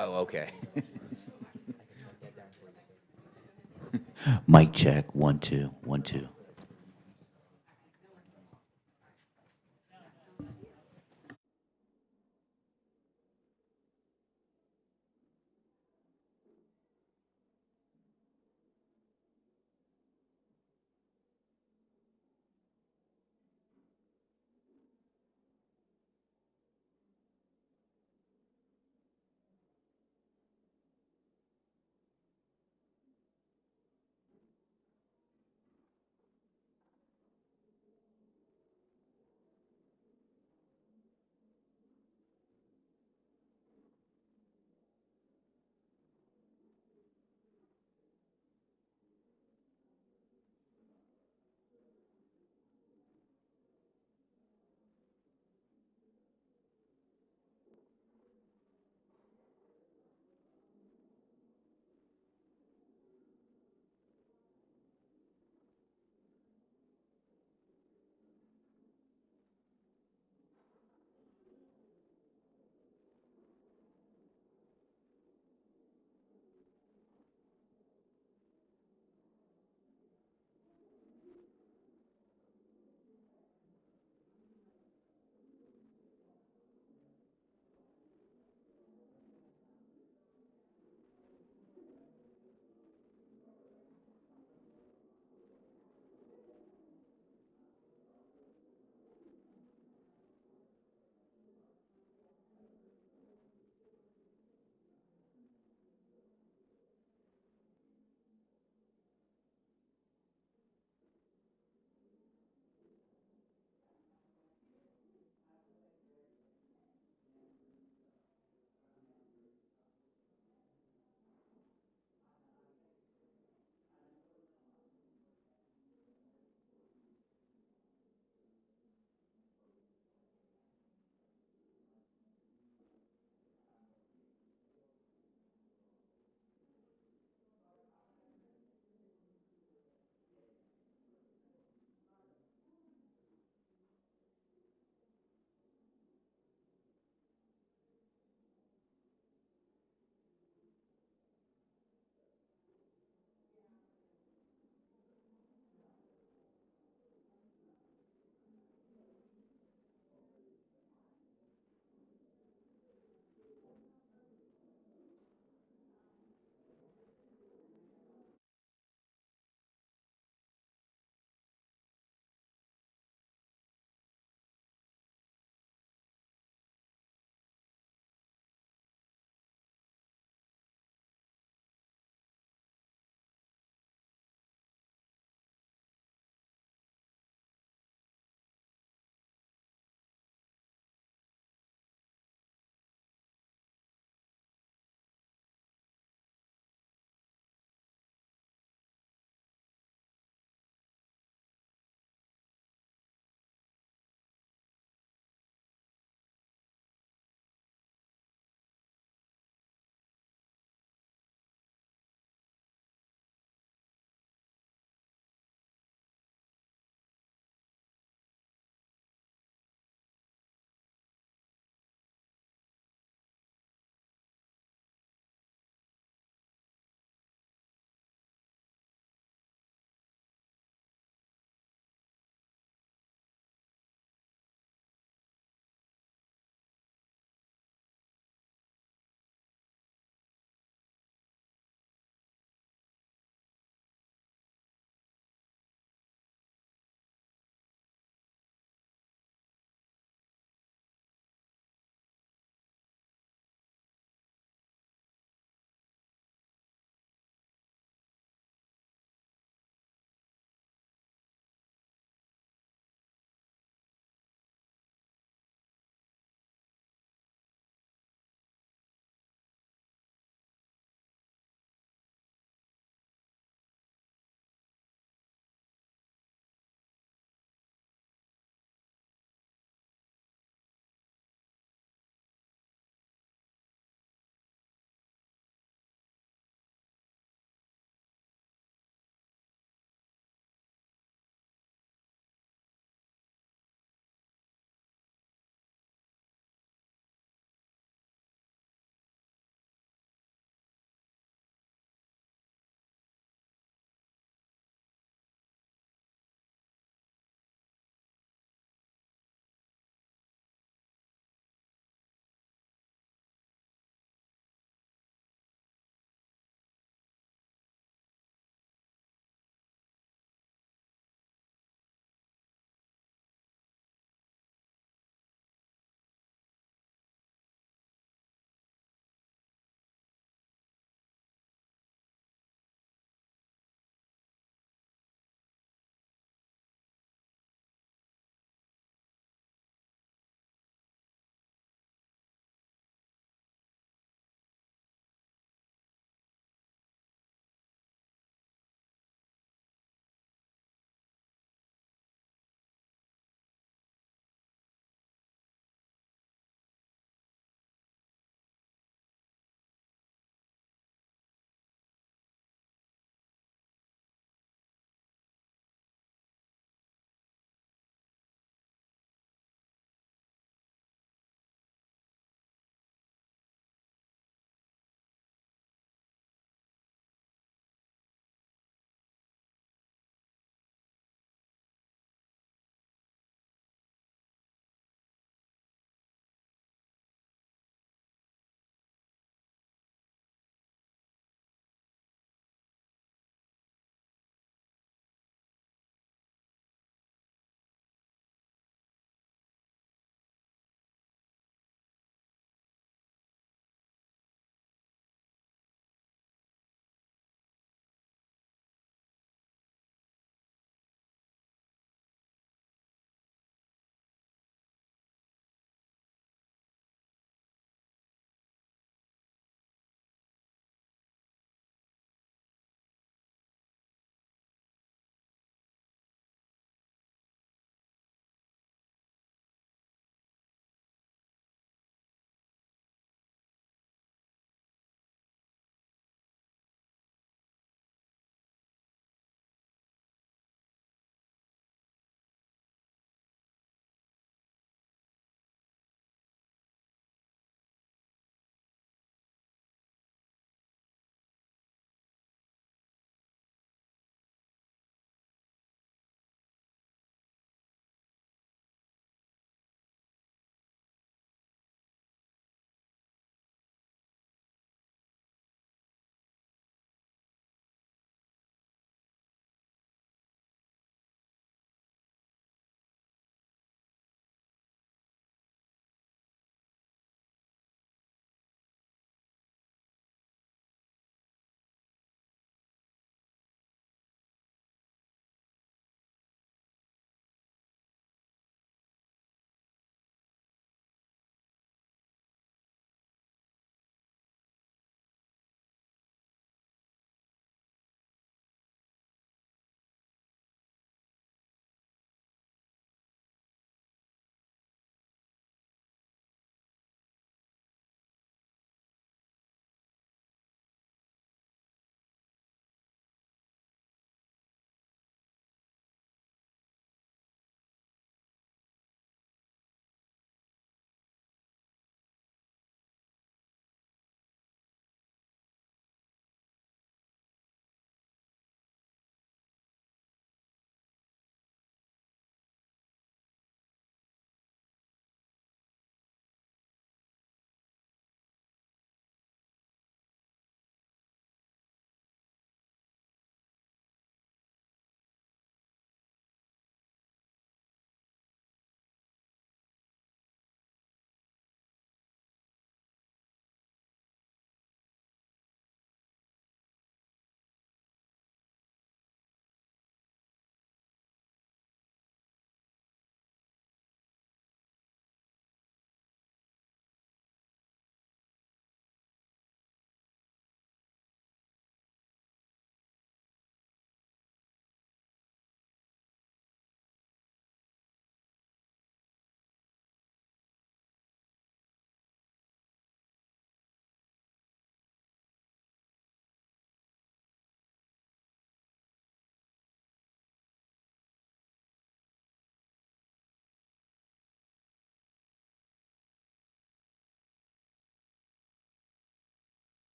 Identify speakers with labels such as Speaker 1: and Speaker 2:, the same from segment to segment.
Speaker 1: Oh, okay.
Speaker 2: Mic check, 1 2 1 2.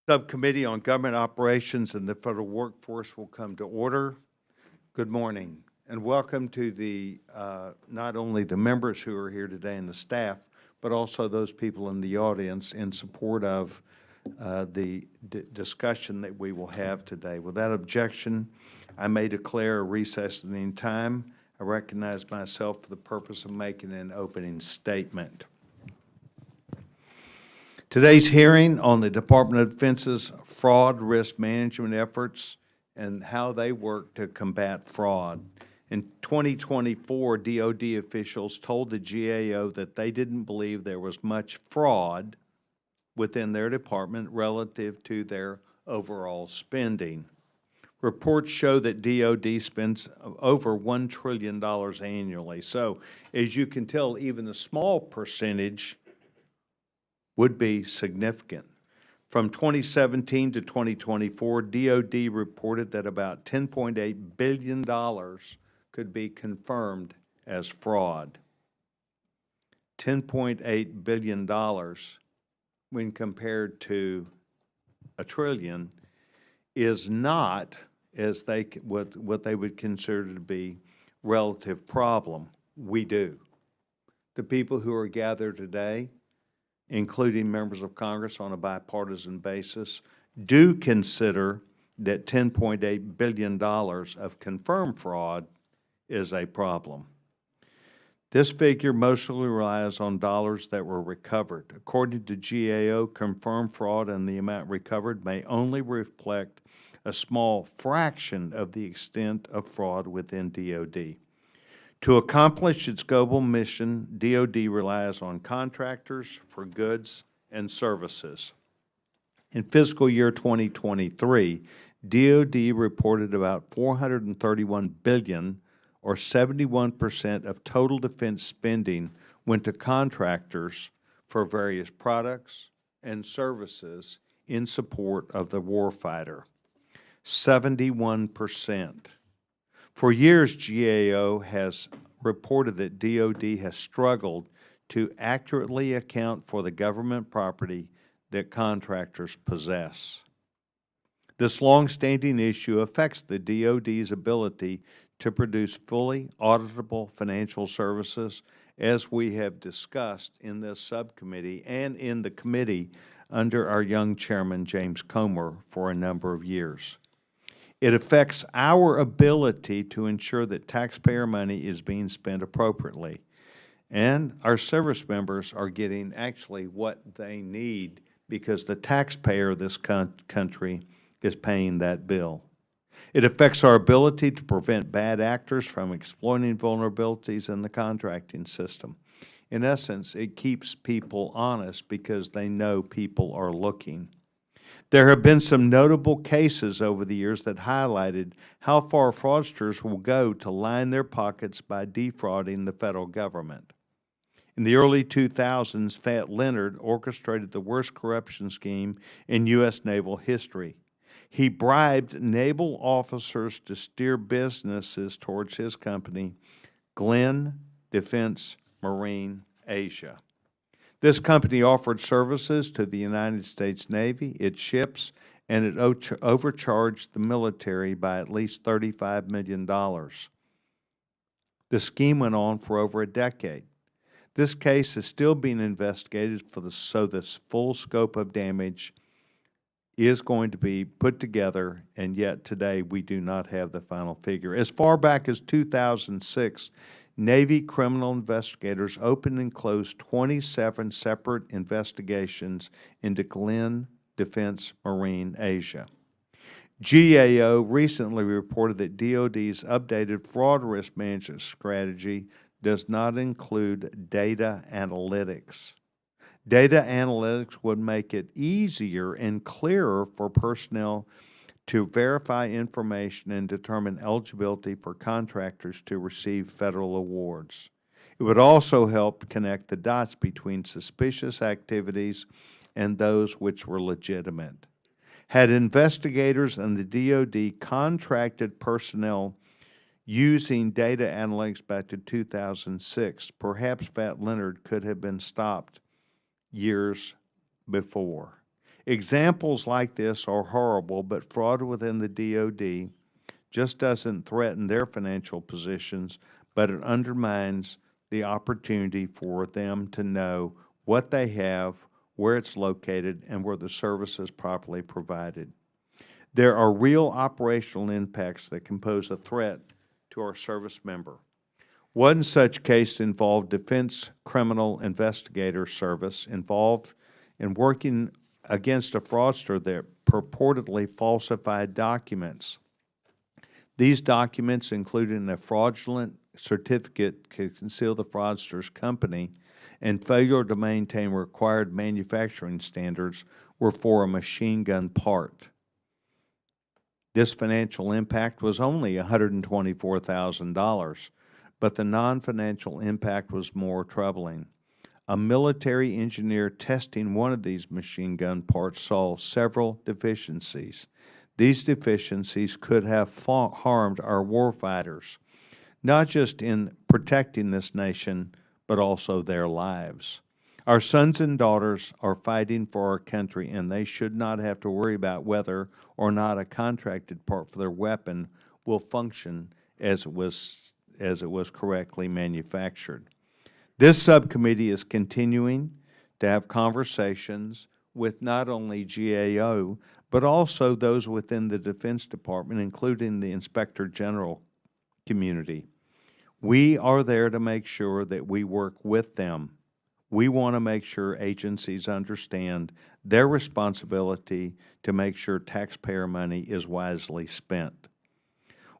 Speaker 1: Subcommittee on Government Operations and the Federal Workforce will come to order. Good morning, and welcome to the not only the members who are here today and the staff, but also those people in the audience in support of the discussion that we will have today. Without objection, I may declare a recess at any time. I recognize myself for the purpose of making an opening statement. Today's hearing on the Department of Defense's fraud risk management efforts and how they work to combat fraud. In 2024, DOD officials told the GAO that they didn't believe there was much fraud within their department relative to their overall spending. Reports show that DOD spends over $1 trillion annually. So, as you can tell, even a small percentage would be significant. From 2017 to 2024, DOD reported that about $10.8 billion could be confirmed as fraud. $10.8 billion, when compared to $1 trillion, is not as what they would consider to be relative problem. We do. The people who are gathered today, including members of Congress on a bipartisan basis, do consider that $10.8 billion of confirmed fraud is a problem. This figure mostly relies on dollars that were recovered. According to GAO, confirmed fraud and the amount recovered may only reflect a small fraction of the extent of fraud within DOD. To accomplish its global mission, DOD relies on contractors for goods and services. In fiscal year 2023, DOD reported about $431 billion, or 71% of total defense spending, went to contractors for various products and services in support of the warfighter. 71%. For years, GAO has reported that DOD has struggled to accurately account for the government property that contractors possess. This long-standing issue affects the DOD's ability to produce fully auditable financial services, as we have discussed in this subcommittee and in the committee under our young chairman, James Comer, for a number of years. It affects our ability to ensure that taxpayer money is being spent appropriately. And our service members are getting actually what they need because the taxpayer of this country is paying that bill. It affects our ability to prevent bad actors from exploiting vulnerabilities in the contracting system. In essence, it keeps people honest because they know people are looking. There have been some notable cases over the years that highlighted how far fraudsters will go to line their pockets by defrauding the federal government. In the early 2000s, Fat Leonard orchestrated the worst corruption scheme in U.S. naval history. He bribed naval officers to steer businesses towards his company, Glenn Defense Marine Asia. This company offered services to the United States Navy, its ships, and it overcharged the military by at least $35 million. The scheme went on for over a decade. This case is still being investigated so this full scope of damage is going to be put together, and yet today we do not have the final figure. As far back as 2006, Navy criminal investigators opened and closed 27 separate investigations into Glenn Defense Marine Asia. GAO recently reported that DOD's updated fraud risk management strategy does not include data analytics. Data analytics would make it easier and clearer for personnel to verify information and determine eligibility for contractors to receive federal awards. It would also help connect the dots between suspicious activities and those which were legitimate. Had investigators and the DOD contracted personnel using data analytics back to 2006, perhaps Fat Leonard could have been stopped years before. Examples like this are horrible, but fraud within the DoD just doesn't threaten their financial positions, but it undermines the opportunity for them to know what they have, where it's located, and where the service is properly provided. There are real operational impacts that can pose a threat to our service member. One such case involved Defense Criminal Investigator Service involved in working against a fraudster that purportedly falsified documents. These documents, including a fraudulent certificate to conceal the fraudster's company and failure to maintain required manufacturing standards, were for a machine gun part. This financial impact was only $124,000, but the non-financial impact was more troubling. A military engineer testing one of these machine gun parts saw several deficiencies. These deficiencies could have harmed our warfighters, not just in protecting this nation, but also their lives. Our sons and daughters are fighting for our country, and they should not have to worry about whether or not a contracted part for their weapon will function as it was correctly manufactured. This subcommittee is continuing to have conversations with not only GAO, but also those within the Defense Department, including the Inspector General community. We are there to make sure that we work with them. We want to make sure agencies understand their responsibility to make sure taxpayer money is wisely spent.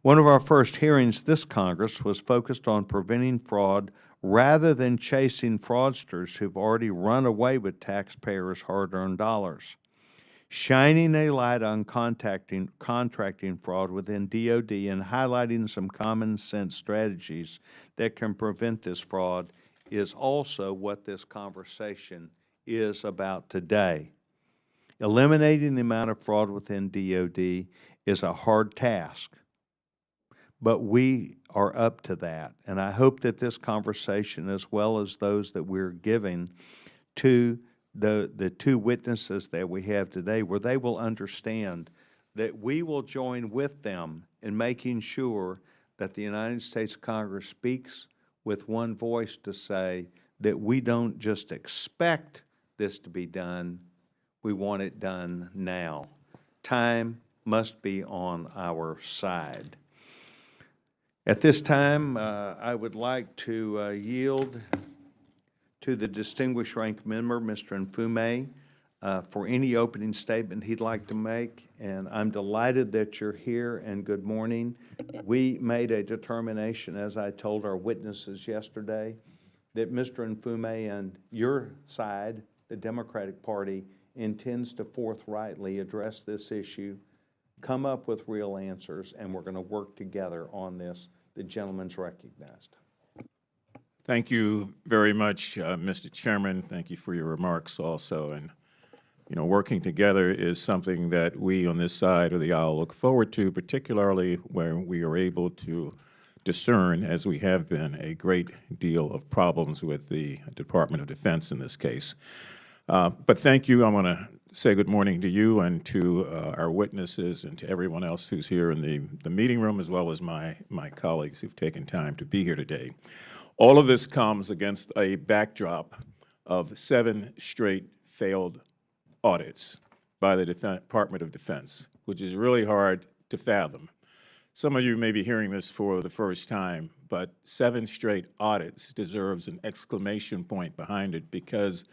Speaker 1: One of our first hearings this Congress was focused on preventing fraud rather than chasing fraudsters who've already run away with taxpayers' hard-earned dollars. Shining a light on contracting fraud within DoD and highlighting some common sense strategies that can prevent this fraud is also what this conversation is about today. Eliminating the amount of fraud within DoD is a hard task, but we are up to that. And I hope that this conversation, as well as those that we're giving to the two witnesses that we have today, where they will understand that we will join with them in making sure that the United States Congress speaks with one voice to say that we don't just expect this to be done, we want it done now. Time must be on our side. At this time, I would like to yield to the distinguished ranking member, Mr. Nfume, for any opening statement he'd like to make. And I'm delighted that you're here, and good morning. We made a determination, as I told our witnesses yesterday, that Mr. Nfume and your side, the Democratic Party, intends to forthrightly address this issue, come up with real answers, and we're going to work together on this. The gentleman's recognized.
Speaker 3: Thank you very much, Mr. Chairman. Thank you for your remarks also. And, you know, working together is something that we on this side of the aisle look forward to, particularly when we are able to discern, as we have been, a great deal of problems with the Department of Defense in this case. But thank you. I want to say good morning to you and to our witnesses and to everyone else who's here in the meeting room, as well as my colleagues who've taken time to be here today. All of this comes against a backdrop of 7 straight failed audits by the Department of Defense, which is really hard to fathom. Some of you may be hearing this for the first time, but 7 straight audits deserves an exclamation point behind it, because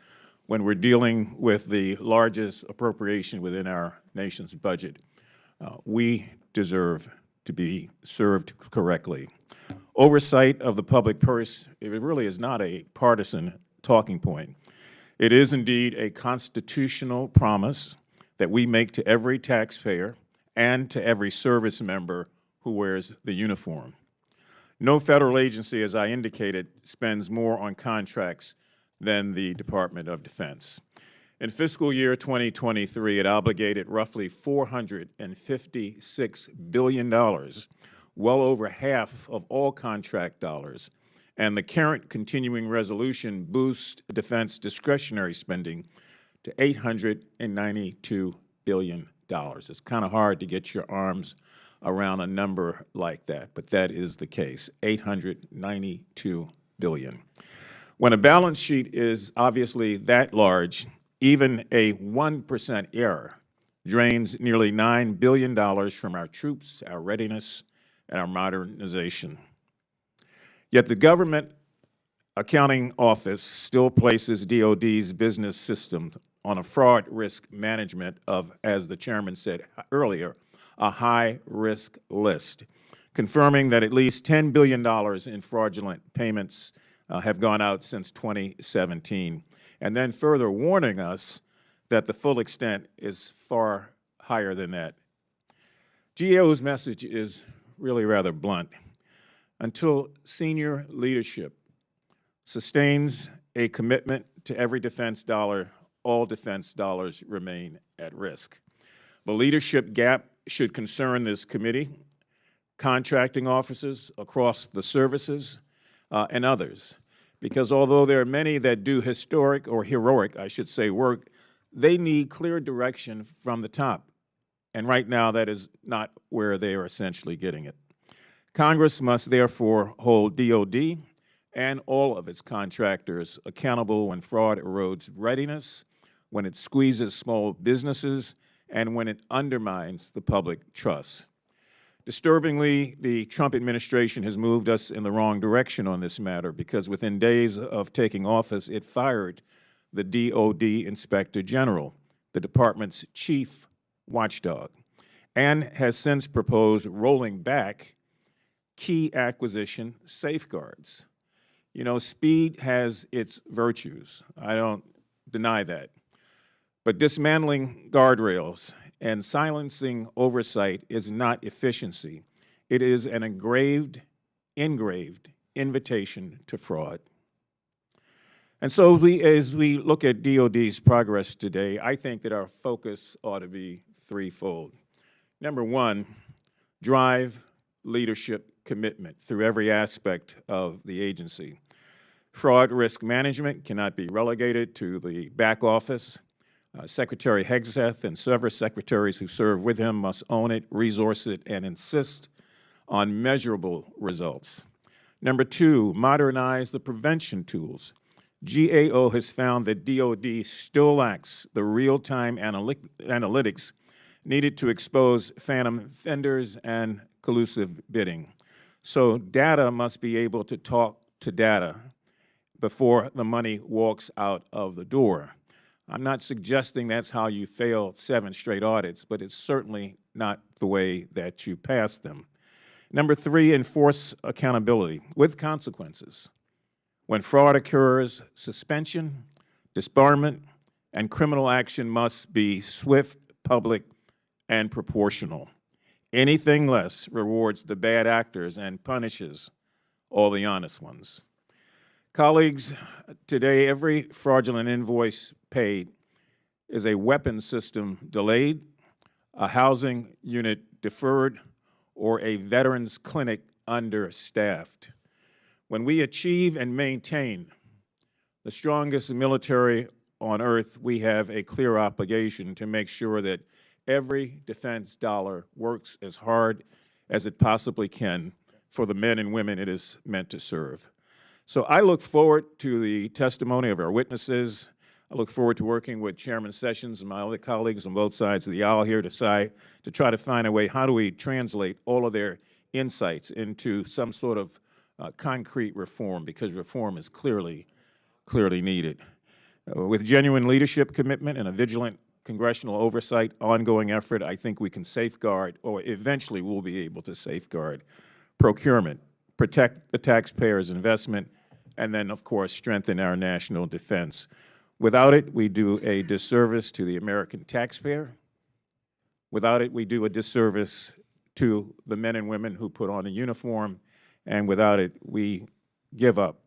Speaker 3: when we're dealing with the largest appropriation within our nation's budget, we deserve to be served correctly. Oversight of the public purse, it really is not a partisan talking point. It is indeed a constitutional promise that we make to every taxpayer and to every service member who wears the uniform. No federal agency, as I indicated, spends more on contracts than the Department of Defense. In fiscal year 2023, it obligated roughly $456 billion, well over half of all contract dollars, and the current continuing resolution boosts defense discretionary spending to $892 billion. It's kind of hard to get your arms around a number like that, but that is the case, $892 billion. When a balance sheet is obviously that large, even a 1% error drains nearly $9 billion from our troops, our readiness, and our modernization. Yet the Government Accounting Office still places DOD's business system on a fraud risk management of, as the chairman said earlier, a high-risk list, confirming that at least $10 billion in fraudulent payments have gone out since 2017, and then further warning us that the full extent is far higher than that. GAO's message is really rather blunt. Until senior leadership sustains a commitment to every defense dollar, all defense dollars remain at risk. The leadership gap should concern this committee, contracting officers across the services, and others. Because although there are many that do heroic, I should say, work, they need clear direction from the top. And right now, that is not where they are essentially getting it. Congress must therefore hold DOD and all of its contractors accountable when fraud erodes readiness, when it squeezes small businesses, and when it undermines the public trust. Disturbingly, the Trump administration has moved us in the wrong direction on this matter because within days of taking office, it fired the DOD Inspector General, the department's chief watchdog, and has since proposed rolling back key acquisition safeguards. You know, speed has its virtues. I don't deny that. But dismantling guardrails and silencing oversight is not efficiency. It is an engraved invitation to fraud. And so as we look at DOD's progress today, I think that our focus ought to be threefold. Number one, drive leadership commitment through every aspect of the agency. Fraud risk management cannot be relegated to the back office. Secretary Hegseth and several secretaries who serve with him must own it, resource it, and insist on measurable results. Number two, modernize the prevention tools. GAO has found that DOD still lacks the real-time analytics needed to expose phantom vendors and collusive bidding. So data must be able to talk to data before the money walks out of the door. I'm not suggesting that's how you fail 7 straight audits, but it's certainly not the way that you pass them. Number three, enforce accountability with consequences. When fraud occurs, suspension, disbarment, and criminal action must be swift, public, and proportional. Anything less rewards the bad actors and punishes all the honest ones. Colleagues, today every fraudulent invoice paid is a weapons system delayed, a housing unit deferred, or a veterans clinic understaffed. When we achieve and maintain the strongest military on earth, we have a clear obligation to make sure that every defense dollar works as hard as it possibly can for the men and women it is meant to serve. So I look forward to the testimony of our witnesses. I look forward to working with Chairman Sessions and my other colleagues on both sides of the aisle here to try to find a way, how do we translate all of their insights into some sort of concrete reform, because reform is clearly needed. With genuine leadership commitment and a vigilant congressional oversight, ongoing effort, I think we can safeguard, or eventually we'll be able to safeguard, procurement, protect the taxpayer's investment, and then, of course, strengthen our national defense. Without it, we do a disservice to the American taxpayer. Without it, we do a disservice to the men and women who put on a uniform. And without it, we give up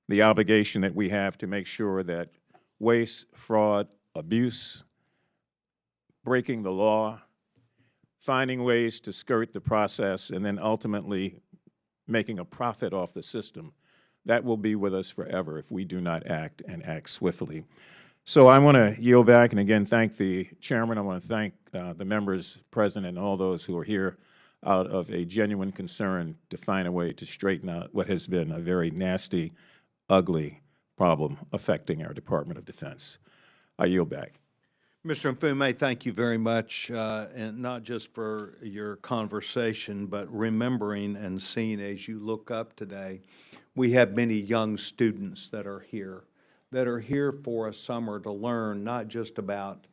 Speaker 3: the obligation that we have to make sure that waste, fraud, abuse, breaking the law, finding ways to skirt the process, and then ultimately making a profit off the system, that will be with us forever if we do not act and act swiftly. So I want to yield back and again thank the chairman. I want to thank the members present and all those who are here out of a genuine concern to find a way to straighten out what has been a very nasty, ugly problem affecting our Department of Defense. I yield back.
Speaker 1: Mr. Mfume, thank you very much, and not just for your conversation, but remembering and seeing as you look up today, we have many young students that are here for a summer to learn not just about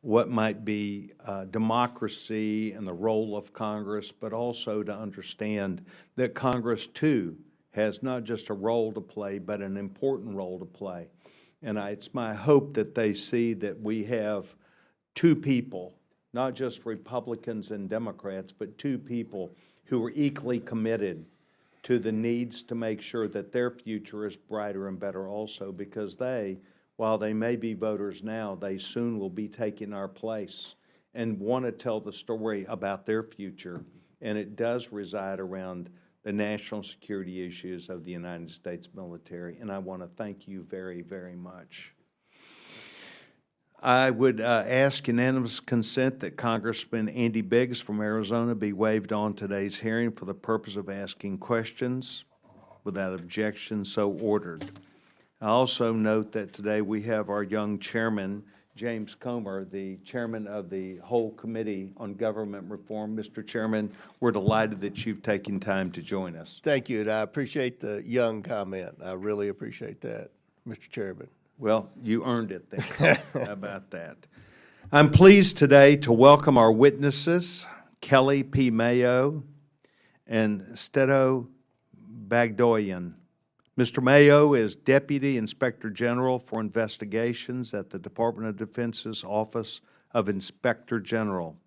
Speaker 1: what might be democracy and the role of Congress, but also to understand that Congress, too, has not just a role to play, but an important role to play. And it's my hope that they see that we have two people, not just Republicans and Democrats, but two people who are equally committed to the needs to make sure that their future is brighter and better also, because they, while they may be voters now, they soon will be taking our place and want to tell the story about their future. And it does reside around the national security issues of the United States military, and I want to thank you very, very much. I would ask unanimous consent that Congressman Andy Biggs from Arizona be waived on today's hearing for the purpose of asking questions. Without objection, so ordered. I also note that today we have our young chairman, James Comer, the chairman of the whole Committee on Government Reform. Mr. Chairman, we're delighted that you've taken time to join us.
Speaker 4: Thank you, and I appreciate the young comment. I really appreciate that, Mr. Chairman.
Speaker 1: Well, you earned it then. How about that? I'm pleased today to welcome our witnesses, Kelly P. Mayo and Stedo Bagdoyan. Mr. Mayo is Deputy Inspector General for Investigations at the Department of Defense's Office of Inspector General.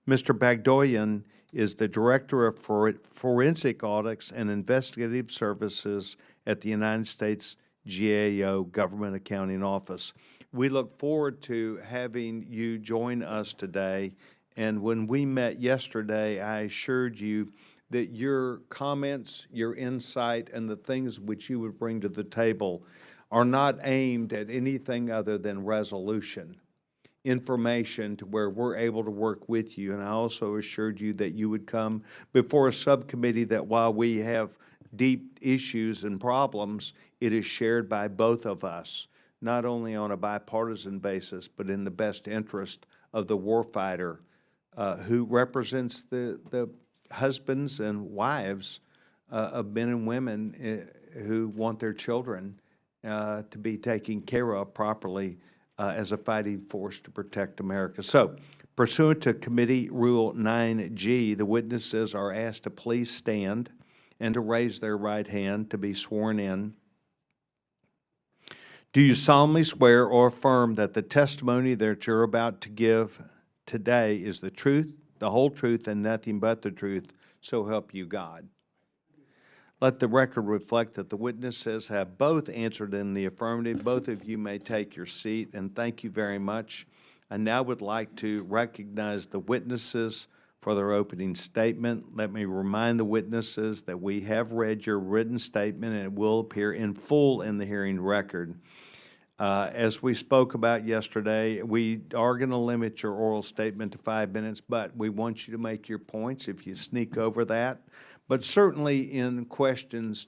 Speaker 1: Mr. Bagdoyan is the Director of Forensic Audits and Investigative Services at the United States GAO Government Accounting Office. We look forward to having you join us today. And when we met yesterday, I assured you that your comments, your insight, and the things which you would bring to the table are not aimed at anything other than resolution, information to where we're able to work with you. And I also assured you that you would come before a subcommittee that while we have deep issues and problems, it is shared by both of us, not only on a bipartisan basis, but in the best interest of the warfighter who represents the husbands and wives of men and women who want their children to be taken care of properly as a fighting force to protect America. So, pursuant to Committee Rule 9G, the witnesses are asked to please stand and to raise their right hand to be sworn in. Do you solemnly swear or affirm that the testimony that you're about to give today is the truth, the whole truth, and nothing but the truth, so help you God? Let the record reflect that the witnesses have both answered in the affirmative. Both of you may take your seat, and thank you very much. I now would like to recognize the witnesses for their opening statement. Let me remind the witnesses that we have read your written statement, and it will appear in full in the hearing record. As we spoke about yesterday, we are going to limit your oral statement to 5 minutes, but we want you to make your points if you sneak over that. But certainly in questions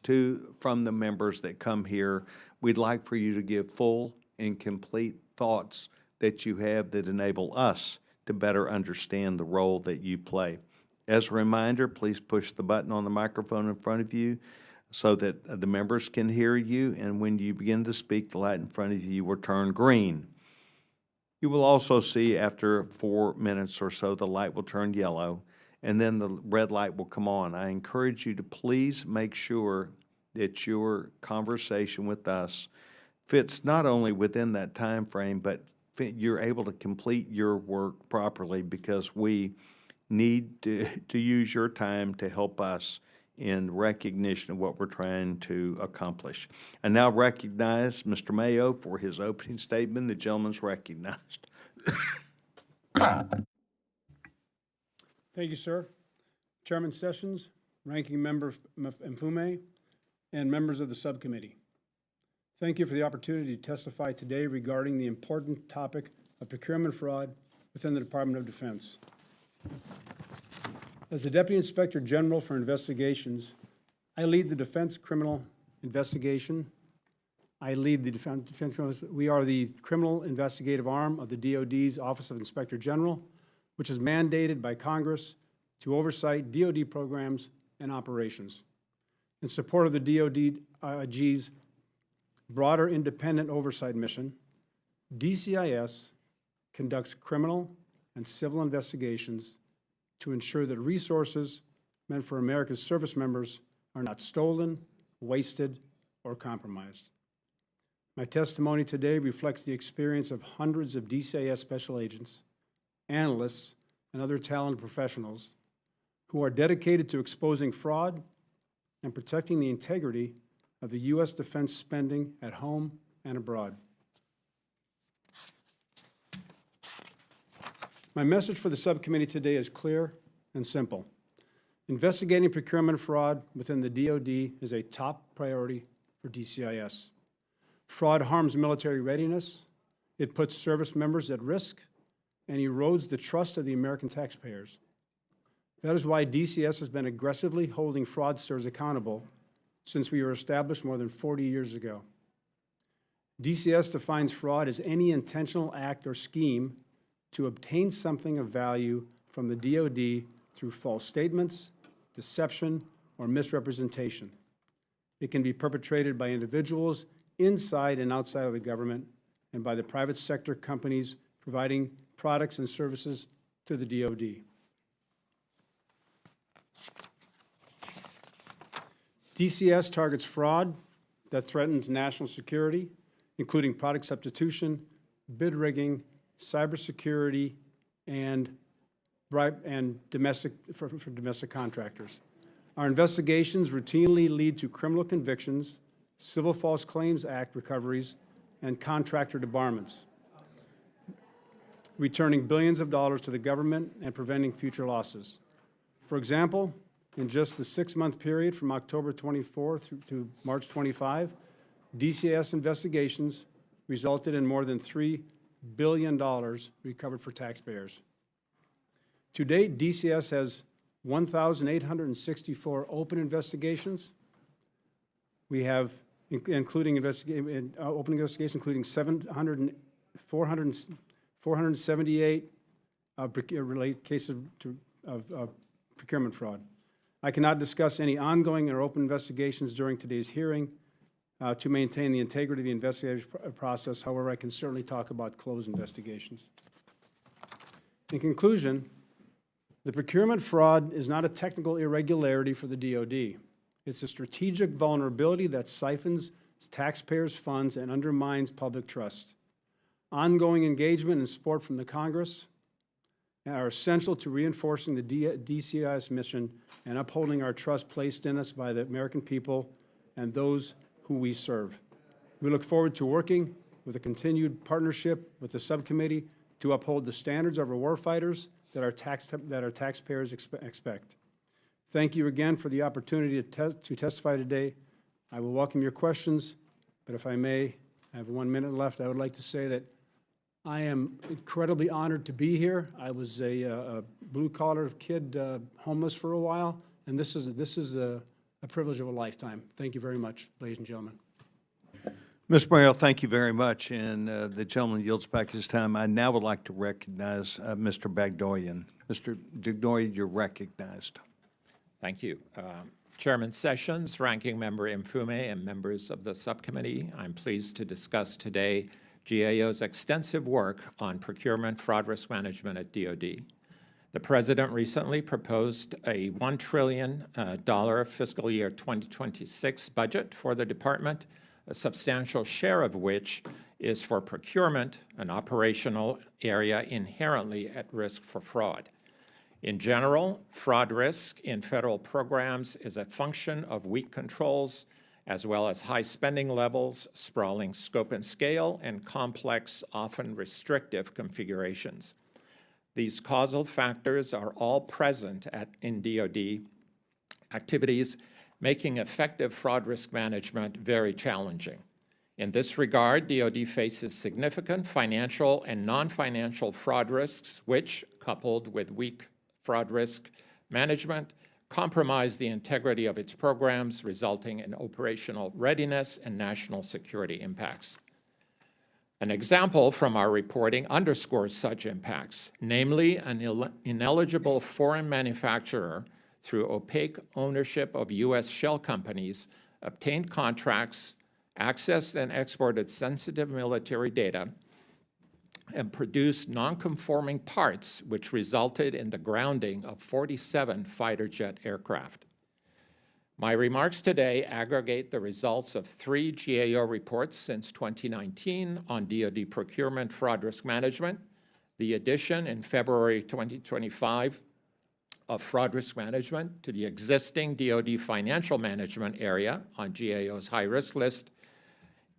Speaker 1: from the members that come here, we'd like for you to give full and complete thoughts that you have that enable us to better understand the role that you play. As a reminder, please push the button on the microphone in front of you so that the members can hear you, and when you begin to speak, the light in front of you will turn green. You will also see after 4 minutes or so, the light will turn yellow, and then the red light will come on. I encourage you to please make sure that your conversation with us fits not only within that time frame, but you're able to complete your work properly, because we need to use your time to help us in recognition of what we're trying to accomplish. I now recognize Mr. Mayo for his opening statement. The gentleman's recognized.
Speaker 5: Thank you, sir. Chairman Sessions, Ranking Member Mfume, and members of the subcommittee. Thank you for the opportunity to testify today regarding the important topic of procurement fraud within the Department of Defense. As the Deputy Inspector General for Investigations, I lead the Defense Criminal Investigation. We are the criminal investigative arm of the DoD's Office of Inspector General, which is mandated by Congress to oversight DoD programs and operations. In support of the DoD's broader independent oversight mission, DCIS conducts criminal and civil investigations to ensure that resources meant for America's service members are not stolen, wasted, or compromised. My testimony today reflects the experience of hundreds of DCIS special agents, analysts, and other talented professionals who are dedicated to exposing fraud and protecting the integrity of the U.S. defense spending at home and abroad. My message for the subcommittee today is clear and simple. Investigating procurement fraud within the DoD is a top priority for DCIS. Fraud harms military readiness, it puts service members at risk, and erodes the trust of the American taxpayers. That is why DCIS has been aggressively holding fraudsters accountable since we were established more than 40 years ago. DCIS defines fraud as any intentional act or scheme to obtain something of value from the DoD through false statements, deception, or misrepresentation. It can be perpetrated by individuals inside and outside of the government and by the private sector companies providing products and services to the DoD. DCIS targets fraud that threatens national security, including product substitution, bid rigging, cybersecurity, and domestic contractors. Our investigations routinely lead to criminal convictions, Civil False Claims Act recoveries, and contractor debarments, returning billions of dollars to the government and preventing future losses. For example, in just the 6-month period from October 24 through to March 25, DCIS investigations resulted in more than $3 billion recovered for taxpayers. To date, DCIS has 1,864 open investigations. We have, including open investigations, including 478 cases of procurement fraud. I cannot discuss any ongoing or open investigations during today's hearing to maintain the integrity of the investigative process. However, I can certainly talk about closed investigations. In conclusion, the procurement fraud is not a technical irregularity for the DoD. It's a strategic vulnerability that siphons taxpayers' funds and undermines public trust. Ongoing engagement and support from the Congress are essential to reinforcing the DCIS mission and upholding our trust placed in us by the American people and those who we serve. We look forward to working with a continued partnership with the subcommittee to uphold the standards of our warfighters that our taxpayers expect. Thank you again for the opportunity to testify today. I will welcome your questions, but if I may, I have 1 minute left. I would like to say that I am incredibly honored to be here. I was a blue-collar kid, homeless for a while, and this is a privilege of a lifetime. Thank you very much, ladies and gentlemen.
Speaker 1: Mr. Morrell, thank you very much, and the gentleman yields back his time. I now would like to recognize Mr. Bagdoyan. Mr. Bagdoyan, you're recognized.
Speaker 6: Thank you. Chairman Sessions, Ranking Member Mfume, and members of the subcommittee, I'm pleased to discuss today GAO's extensive work on procurement fraud risk management at DoD. The President recently proposed a $1 trillion fiscal year 2026 budget for the department, a substantial share of which is for procurement, an operational area inherently at risk for fraud. In general, fraud risk in federal programs is a function of weak controls, as well as high spending levels, sprawling scope and scale, and complex, often restrictive configurations. These causal factors are all present in DoD activities, making effective fraud risk management very challenging. In this regard, DoD faces significant financial and non-financial fraud risks, which, coupled with weak fraud risk management, compromise the integrity of its programs, resulting in operational readiness and national security impacts. An example from our reporting underscores such impacts, namely an ineligible foreign manufacturer, through opaque ownership of U.S. shell companies, obtained contracts, accessed and exported sensitive military data, and produced non-conforming parts, which resulted in the grounding of 47 fighter jet aircraft. My remarks today aggregate the results of 3 GAO reports since 2019 on DoD procurement fraud risk management, the addition in February 2025 of fraud risk management to the existing DoD financial management area on GAO's high-risk list,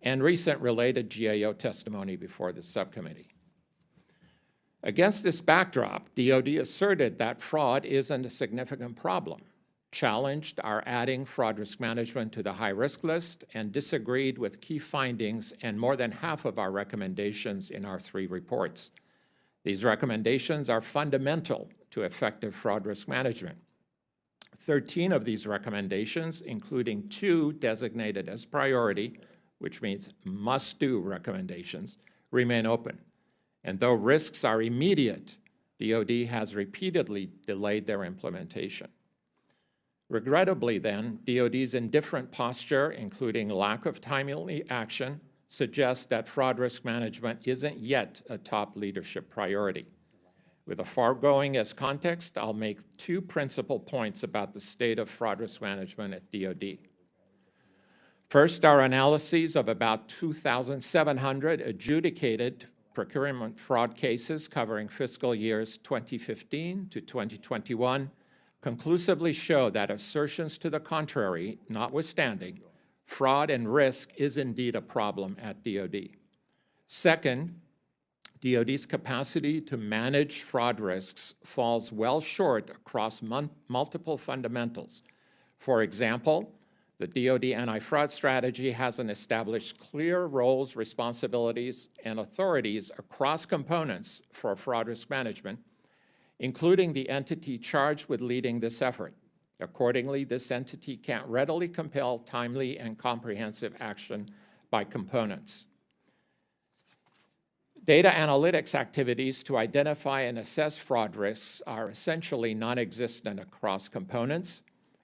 Speaker 6: and recent related GAO testimony before the subcommittee. Against this backdrop, DoD asserted that fraud isn't a significant problem, challenged our adding fraud risk management to the high-risk list, and disagreed with key findings and more than half of our recommendations in our 3 reports. These recommendations are fundamental to effective fraud risk management. 13 of these recommendations, including 2 designated as priority, which means must-do recommendations, remain open. And though risks are immediate, DoD has repeatedly delayed their implementation. Regrettably, then, DoD's indifferent posture, including lack of timely action, suggests that fraud risk management isn't yet a top leadership priority. With the foregoing as context, I'll make 2 principal points about the state of fraud risk management at DoD. First, our analyses of about 2,700 adjudicated procurement fraud cases covering fiscal years 2015 to 2021 conclusively show that assertions to the contrary notwithstanding, fraud and risk is indeed a problem at DoD. Second, DoD's capacity to manage fraud risks falls well short across multiple fundamentals. For example, the DoD anti-fraud strategy hasn't established clear roles, responsibilities, and authorities across components for fraud risk management, including the entity charged with leading this effort. Accordingly, this entity can't readily compel timely and comprehensive action by components. Data analytics activities to identify and assess fraud risks are essentially non-existent across components,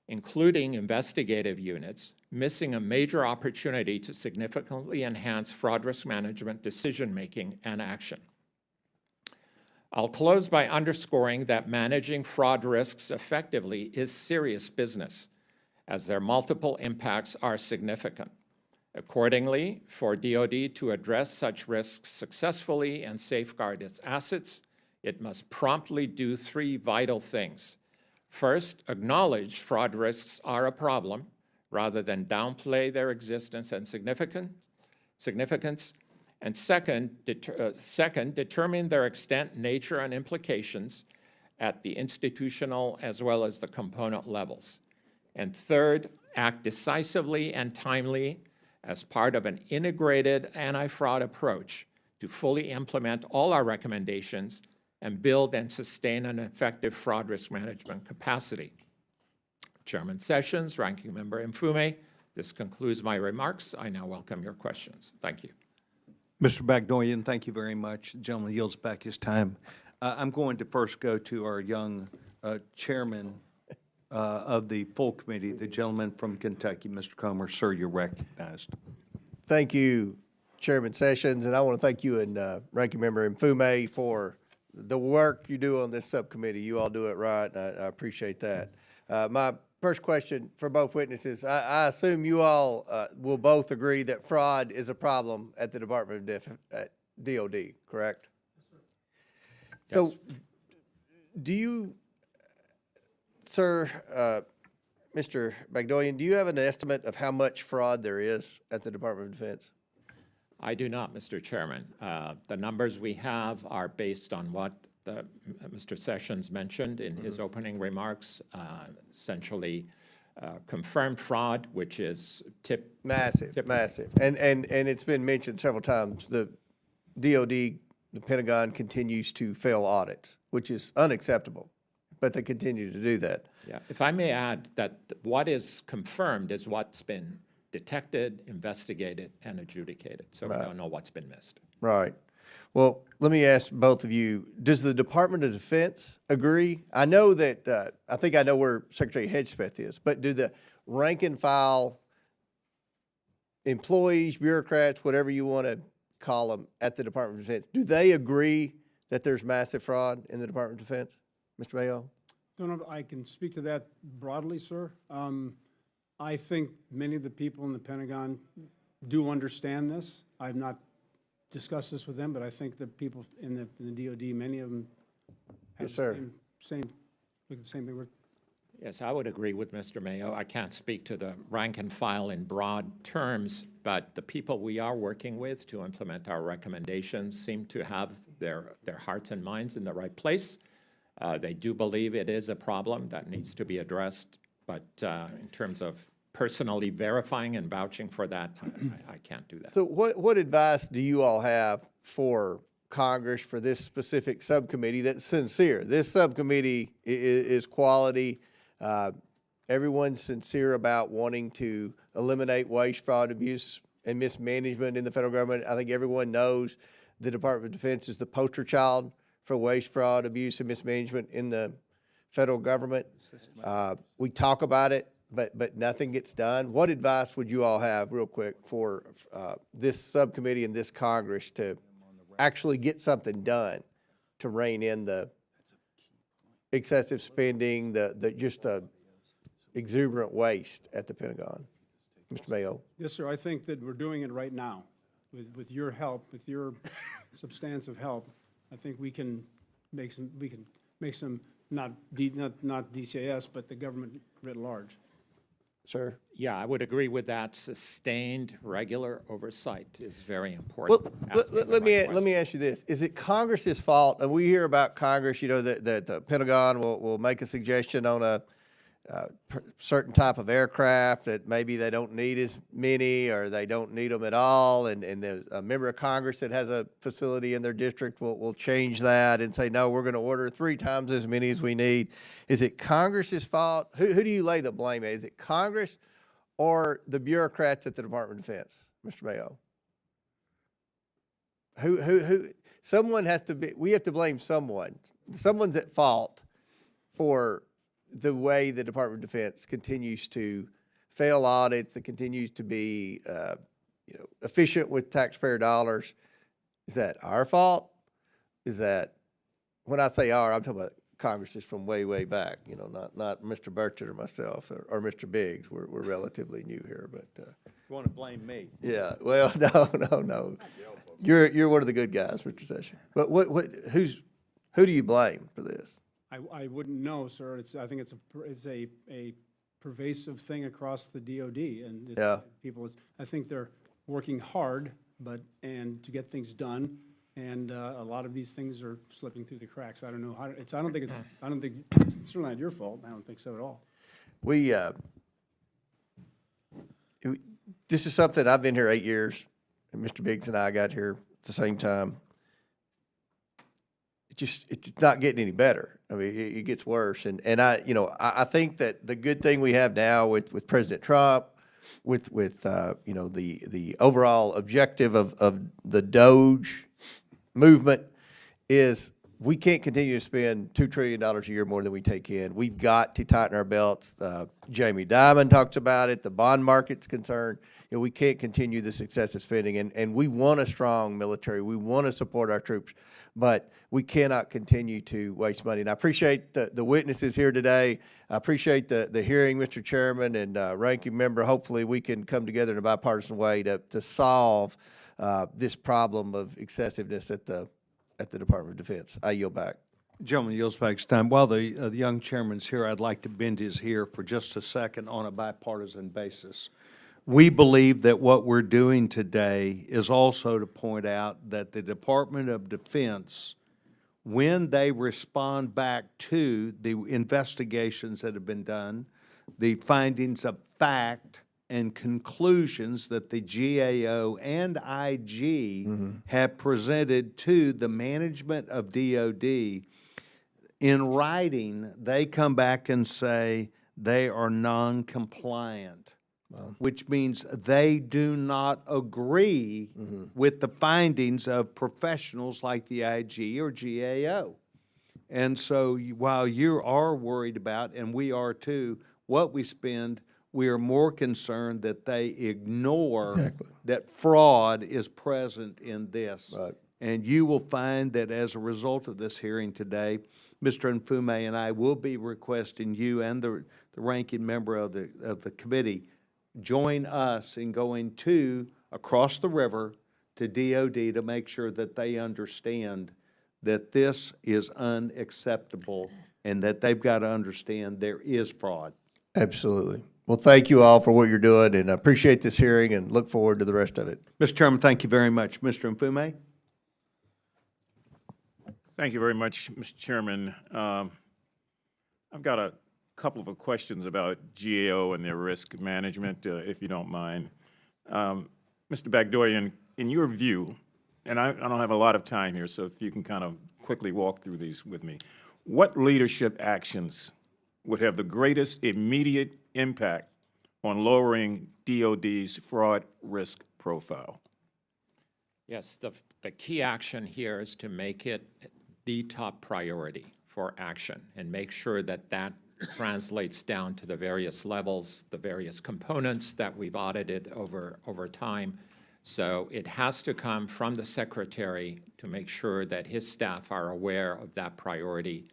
Speaker 6: including investigative units, missing a major opportunity to significantly enhance fraud risk management decision-making and action. I'll close by underscoring that managing fraud risks effectively is serious business, as their multiple impacts are significant. Accordingly, for DoD to address such risks successfully and safeguard its assets, it must promptly do 3 vital things. First, acknowledge fraud risks are a problem rather than downplay their existence and significance. And second, determine their extent, nature, and implications at the institutional as well as the component levels. And third, act decisively and timely as part of an integrated anti-fraud approach to fully implement all our recommendations and build and sustain an effective fraud risk management capacity. Chairman Sessions, Ranking Member Mfume, this concludes my remarks. I now welcome your questions. Thank you.
Speaker 1: Mr. Bagdoyan, thank you very much. The gentleman yields back his time. I'm going to first go to our young chairman of the full committee, the gentleman from Kentucky, Mr. Comer. Sir, you're recognized.
Speaker 4: Thank you, Chairman Sessions, and I want to thank you and Ranking Member Mfume for the work you do on this subcommittee. You all do it right, and I appreciate that. My first question for both witnesses, I assume you all will both agree that fraud is a problem at the Department of DOD, correct? Yes. So do you, sir, Mr. Bagdoyan, do you have an estimate of how much fraud there is at the Department of Defense?
Speaker 6: I do not, Mr. Chairman. The numbers we have are based on what Mr. Sessions mentioned in his opening remarks, essentially confirmed fraud, which is
Speaker 4: Massive, massive. And it's been mentioned several times, the DOD, the Pentagon continues to fail audits, which is unacceptable, but they continue to do that.
Speaker 6: Yeah, if I may add that what is confirmed is what's been detected, investigated, and adjudicated. So we don't know what's been missed.
Speaker 4: Right. Well, let me ask both of you, does the Department of Defense agree? I know that, I think I know where Secretary Hedgepeth is, but do the rank and file employees, bureaucrats, whatever you want to call them at the Department of Defense, do they agree that there's massive fraud in the Department of Defense? Mr. Mayo?
Speaker 5: Don't know if I can speak to that broadly, sir. I think many of the people in the Pentagon do understand this. I've not discussed this with them, but I think the people in the DOD, many of them have
Speaker 4: Yes, sir.
Speaker 5: the same, look at the same thing.
Speaker 6: Yes, I would agree with Mr. Mayo. I can't speak to the rank and file in broad terms, but the people we are working with to implement our recommendations seem to have their hearts and minds in the right place. They do believe it is a problem that needs to be addressed, but in terms of personally verifying and vouching for that, I can't do that.
Speaker 4: So what advice do you all have for Congress, for this specific subcommittee that's sincere? This subcommittee is quality. Everyone's sincere about wanting to eliminate waste, fraud, abuse, and mismanagement in the federal government. I think everyone knows the Department of Defense is the poster child for waste, fraud, abuse, and mismanagement in the federal government. We talk about it, but nothing gets done. What advice would you all have, real quick, for this subcommittee and this Congress to actually get something done to rein in the excessive spending, the exuberant waste at the Pentagon? Mr. Mayo?
Speaker 5: Yes, sir, I think that we're doing it right now. With your help, with your substantive help, I think we can make some, not DCIS, but the government writ large.
Speaker 4: Sir?
Speaker 6: Yeah, I would agree with that. Sustained, regular oversight is very important.
Speaker 4: Well,
Speaker 6: Asking the
Speaker 4: let
Speaker 6: right
Speaker 4: me ask you this. Is it Congress's fault? And we hear about Congress, you know, that the Pentagon will make a suggestion on a certain type of aircraft that maybe they don't need as many or they don't need them at all. And there's a member of Congress that has a facility in their district will change that and say, no, we're going to order 3 times as many as we need. Is it Congress's fault? Who do you lay the blame at? Is it Congress or the bureaucrats at the Department of Defense, Mr. Mayo? Someone has to be, we have to blame someone. Someone's at fault for the way the Department of Defense continues to fail audits, it continues to be efficient with taxpayer dollars. Is that our fault? Is that, when I say our, I'm talking about Congress is from way, way back, you know, not Mr. Burchett or myself or Mr. Biggs. We're relatively new here, but
Speaker 1: You want to blame me?
Speaker 4: yeah. Well, no. You're one of the good guys, Mr. Sessions. But who do you blame for this?
Speaker 5: I wouldn't know, sir. I think it's a pervasive thing across the DOD, and
Speaker 4: Yeah.
Speaker 5: I think they're working hard, and to get things done, and a lot of these things are slipping through the cracks. I don't know how. I don't think it's certainly not your fault. I don't think so at all.
Speaker 4: This is something, I've been here 8 years, and Mr. Biggs and I got here at the same time. It's not getting any better. I mean, it gets worse. And I think that the good thing we have now with President Trump, with the overall objective of the DOGE movement is we can't continue to spend $2 trillion a year more than we take in. We've got to tighten our belts. Jamie Dimon talks about it. The bond market's concerned. We can't continue this excessive spending, and we want a strong military. We want to support our troops, but we cannot continue to waste money. And I appreciate the witnesses here today. I appreciate the hearing, Mr. Chairman and Ranking Member. Hopefully we can come together in a bipartisan way to solve this problem of excessiveness at the Department of Defense. I yield back.
Speaker 1: Gentleman yields back his time. While the young chairman's here, I'd like to bend his ear for just a second on a bipartisan basis. We believe that what we're doing today is also to point out that the Department of Defense, when they respond back to the investigations that have been done, the findings of fact and conclusions that the GAO and IG have presented to the management of DOD. In writing, they come back and say they are non-compliant, which means they do not agree with the findings of professionals like the IG or GAO. And so while you are worried about, and we are too, what we spend, we are more concerned that they ignore that fraud is present in this.
Speaker 4: Right.
Speaker 1: And you will find that as a result of this hearing today, Mr. Nfume and I will be requesting you and the ranking member of the committee join us in going across the river to DOD to make sure that they understand that this is unacceptable and that they've got to understand there is fraud.
Speaker 4: Absolutely. Well, thank you all for what you're doing, and I appreciate this hearing and look forward to the rest of it.
Speaker 1: Mr. Chairman, thank you very much. Mr. Nfume?
Speaker 3: Thank you very much, Mr. Chairman. I've got a couple of questions about GAO and their risk management, if you don't mind. Mr. Bagdoyan, in your view, and I don't have a lot of time here, so if you can kind of quickly walk through these with me, what leadership actions would have the greatest immediate impact on lowering DOD's fraud risk profile?
Speaker 6: Yes, the key action here is to make it the top priority for action and make sure that that translates down to the various levels, the various components that we've audited over time. So it has to come from the Secretary to make sure that his staff are aware of that priority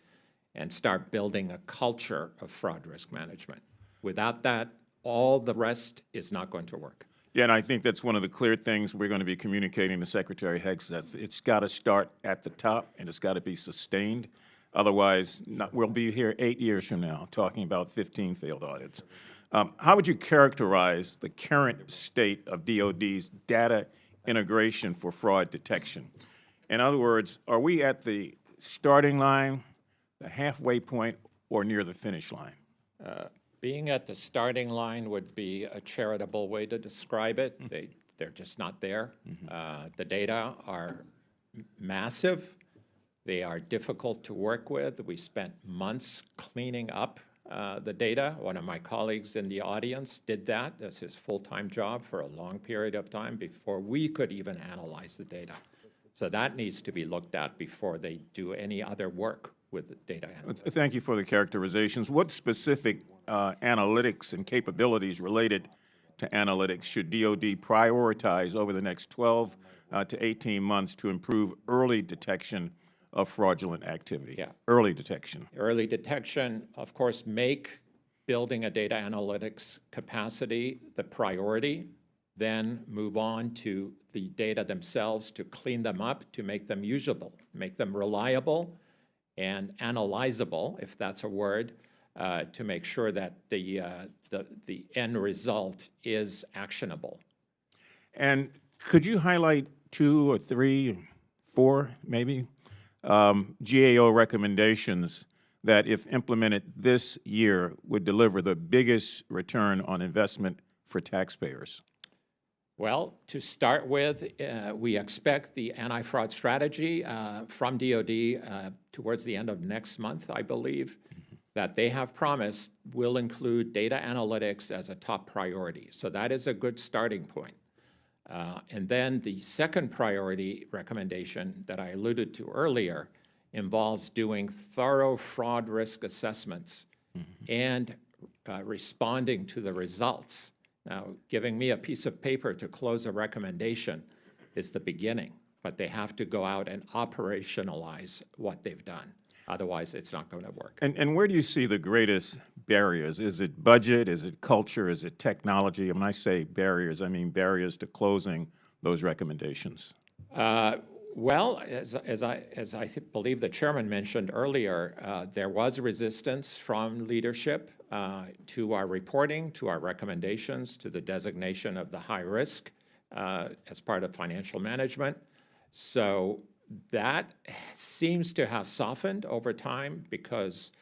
Speaker 6: and start building a culture of fraud risk management. Without that, all the rest is not going to work.
Speaker 3: Yeah, and I think that's one of the clear things we're going to be communicating to Secretary Hicks, that it's got to start at the top and it's got to be sustained. Otherwise, we'll be here 8 years from now talking about 15 failed audits. How would you characterize the current state of DOD's data integration for fraud detection? In other words, are we at the starting line, the halfway point, or near the finish line?
Speaker 6: Being at the starting line would be a charitable way to describe it. They're just not there. The data are massive. They are difficult to work with. We spent months cleaning up the data. One of my colleagues in the audience did that. That's his full-time job for a long period of time before we could even analyze the data. So that needs to be looked at before they do any other work with the data analytics.
Speaker 3: Thank you for the characterizations. What specific analytics and capabilities related to analytics should DOD prioritize over the next 12 to 18 months to improve early detection of fraudulent activity?
Speaker 6: Yeah.
Speaker 3: Early detection.
Speaker 6: Early detection, of course, make building a data analytics capacity the priority, then move on to the data themselves to clean them up, to make them usable, make them reliable and analyzable, if that's a word, to make sure that the end result is actionable.
Speaker 3: And could you highlight 2 or 3 or 4 maybe GAO recommendations that, if implemented this year, would deliver the biggest return on investment for taxpayers?
Speaker 6: Well, to start with, we expect the anti-fraud strategy from DOD towards the end of next month, I believe, that they have promised will include data analytics as a top priority. So that is a good starting point. And then the second priority recommendation that I alluded to earlier involves doing thorough fraud risk assessments and responding to the results. Now, giving me a piece of paper to close a recommendation is the beginning, but they have to go out and operationalize what they've done. Otherwise, it's not going to work.
Speaker 3: And where do you see the greatest barriers? Is it budget? Is it culture? Is it technology? When I say barriers, I mean barriers to closing those recommendations.
Speaker 6: Well, as I believe the chairman mentioned earlier, there was resistance from leadership to our reporting, to our recommendations, to the designation of the high risk as part of financial management. So that seems to have softened over time because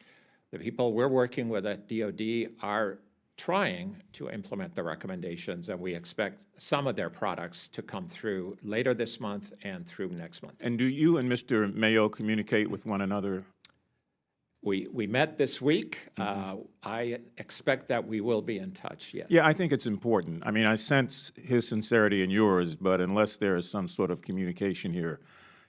Speaker 6: The people we're working with at DoD are trying to implement the recommendations, and we expect some of their products to come through later this month and through next month.
Speaker 3: And do you and Mr. Mayo communicate with one another?
Speaker 6: We met this week. I expect that we will be in touch, yes.
Speaker 3: Yeah, I think it's important. I mean, I sense his sincerity and yours, but unless there is some sort of communication here,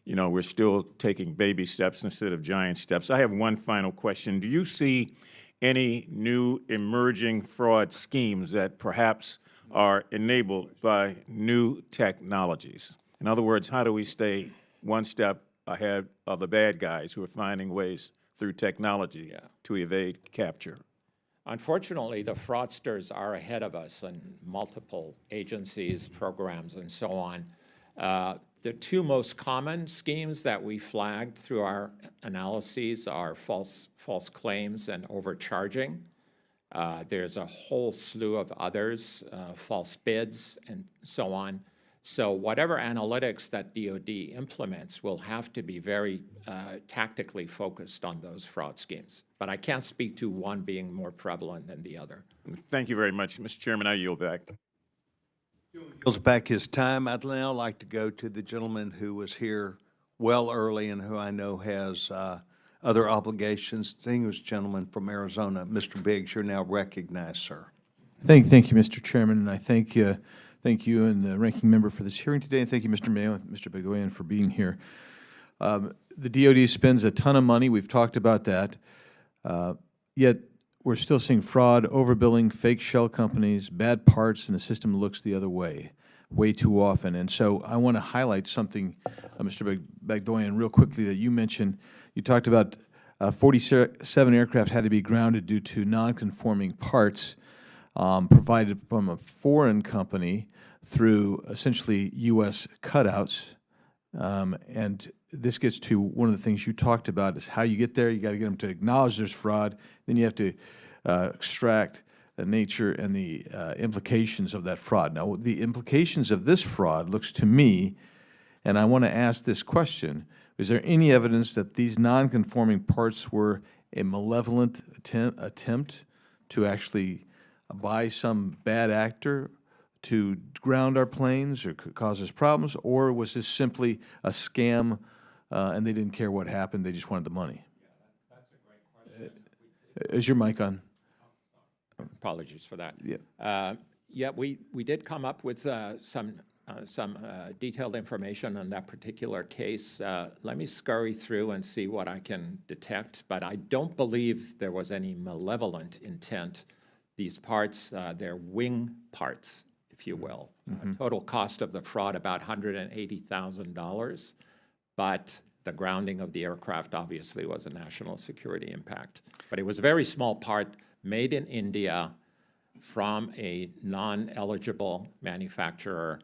Speaker 3: you know, we're still taking baby steps instead of giant steps. I have one final question. Do you see any new emerging fraud schemes that perhaps are enabled by new technologies? In other words, how do we stay one step ahead of the bad guys who are finding ways through technology to evade capture?
Speaker 6: Unfortunately, the fraudsters are ahead of us in multiple agencies, programs, and so on. The two most common schemes that we flagged through our analyses are false claims and overcharging. There's a whole slew of others, false bids, and so on. So whatever analytics that DoD implements will have to be very tactically focused on those fraud schemes. But I can't speak to one being more prevalent than the other.
Speaker 3: Thank you very much. Mr. Chairman, I yield back.
Speaker 1: Yields back his time. I'd now like to go to the gentleman who was here well early and who I know has other obligations. Distinguished gentleman from Arizona, Mr. Biggs, you're now recognized, sir.
Speaker 7: Thank you, Mr. Chairman, and I thank you and the ranking member for this hearing today, and thank you, Mr. Mayo and Mr. Begoyan, for being here. The DoD spends a ton of money. We've talked about that. Yet we're still seeing fraud, overbilling, fake shell companies, bad parts, and the system looks the other way too often. And so I want to highlight something, Mr. Begoyan, real quickly that you mentioned. You talked about 47 aircraft had to be grounded due to non-conforming parts provided from a foreign company through essentially U.S. cutouts. And this gets to one of the things you talked about is how you get there. You got to get them to acknowledge there's fraud. Then you have to extract the nature and the implications of that fraud. Now, the implications of this fraud looks to me, and I want to ask this question, is there any evidence that these non-conforming parts were a malevolent attempt to actually by some bad actor to ground our planes or cause us problems, or was this simply a scam and they didn't care what happened, they just wanted the money? Yeah, that's a great question. Is your mic on?
Speaker 6: Apologies for that.
Speaker 7: Yeah.
Speaker 6: Yeah, we did come up with some detailed information on that particular case. Let me scurry through and see what I can detect, but I don't believe there was any malevolent intent. These parts, they're wing parts, if you will. Total cost of the fraud, about $180,000, but the grounding of the aircraft obviously was a national security impact. But it was a very small part made in India from a non-eligible manufacturer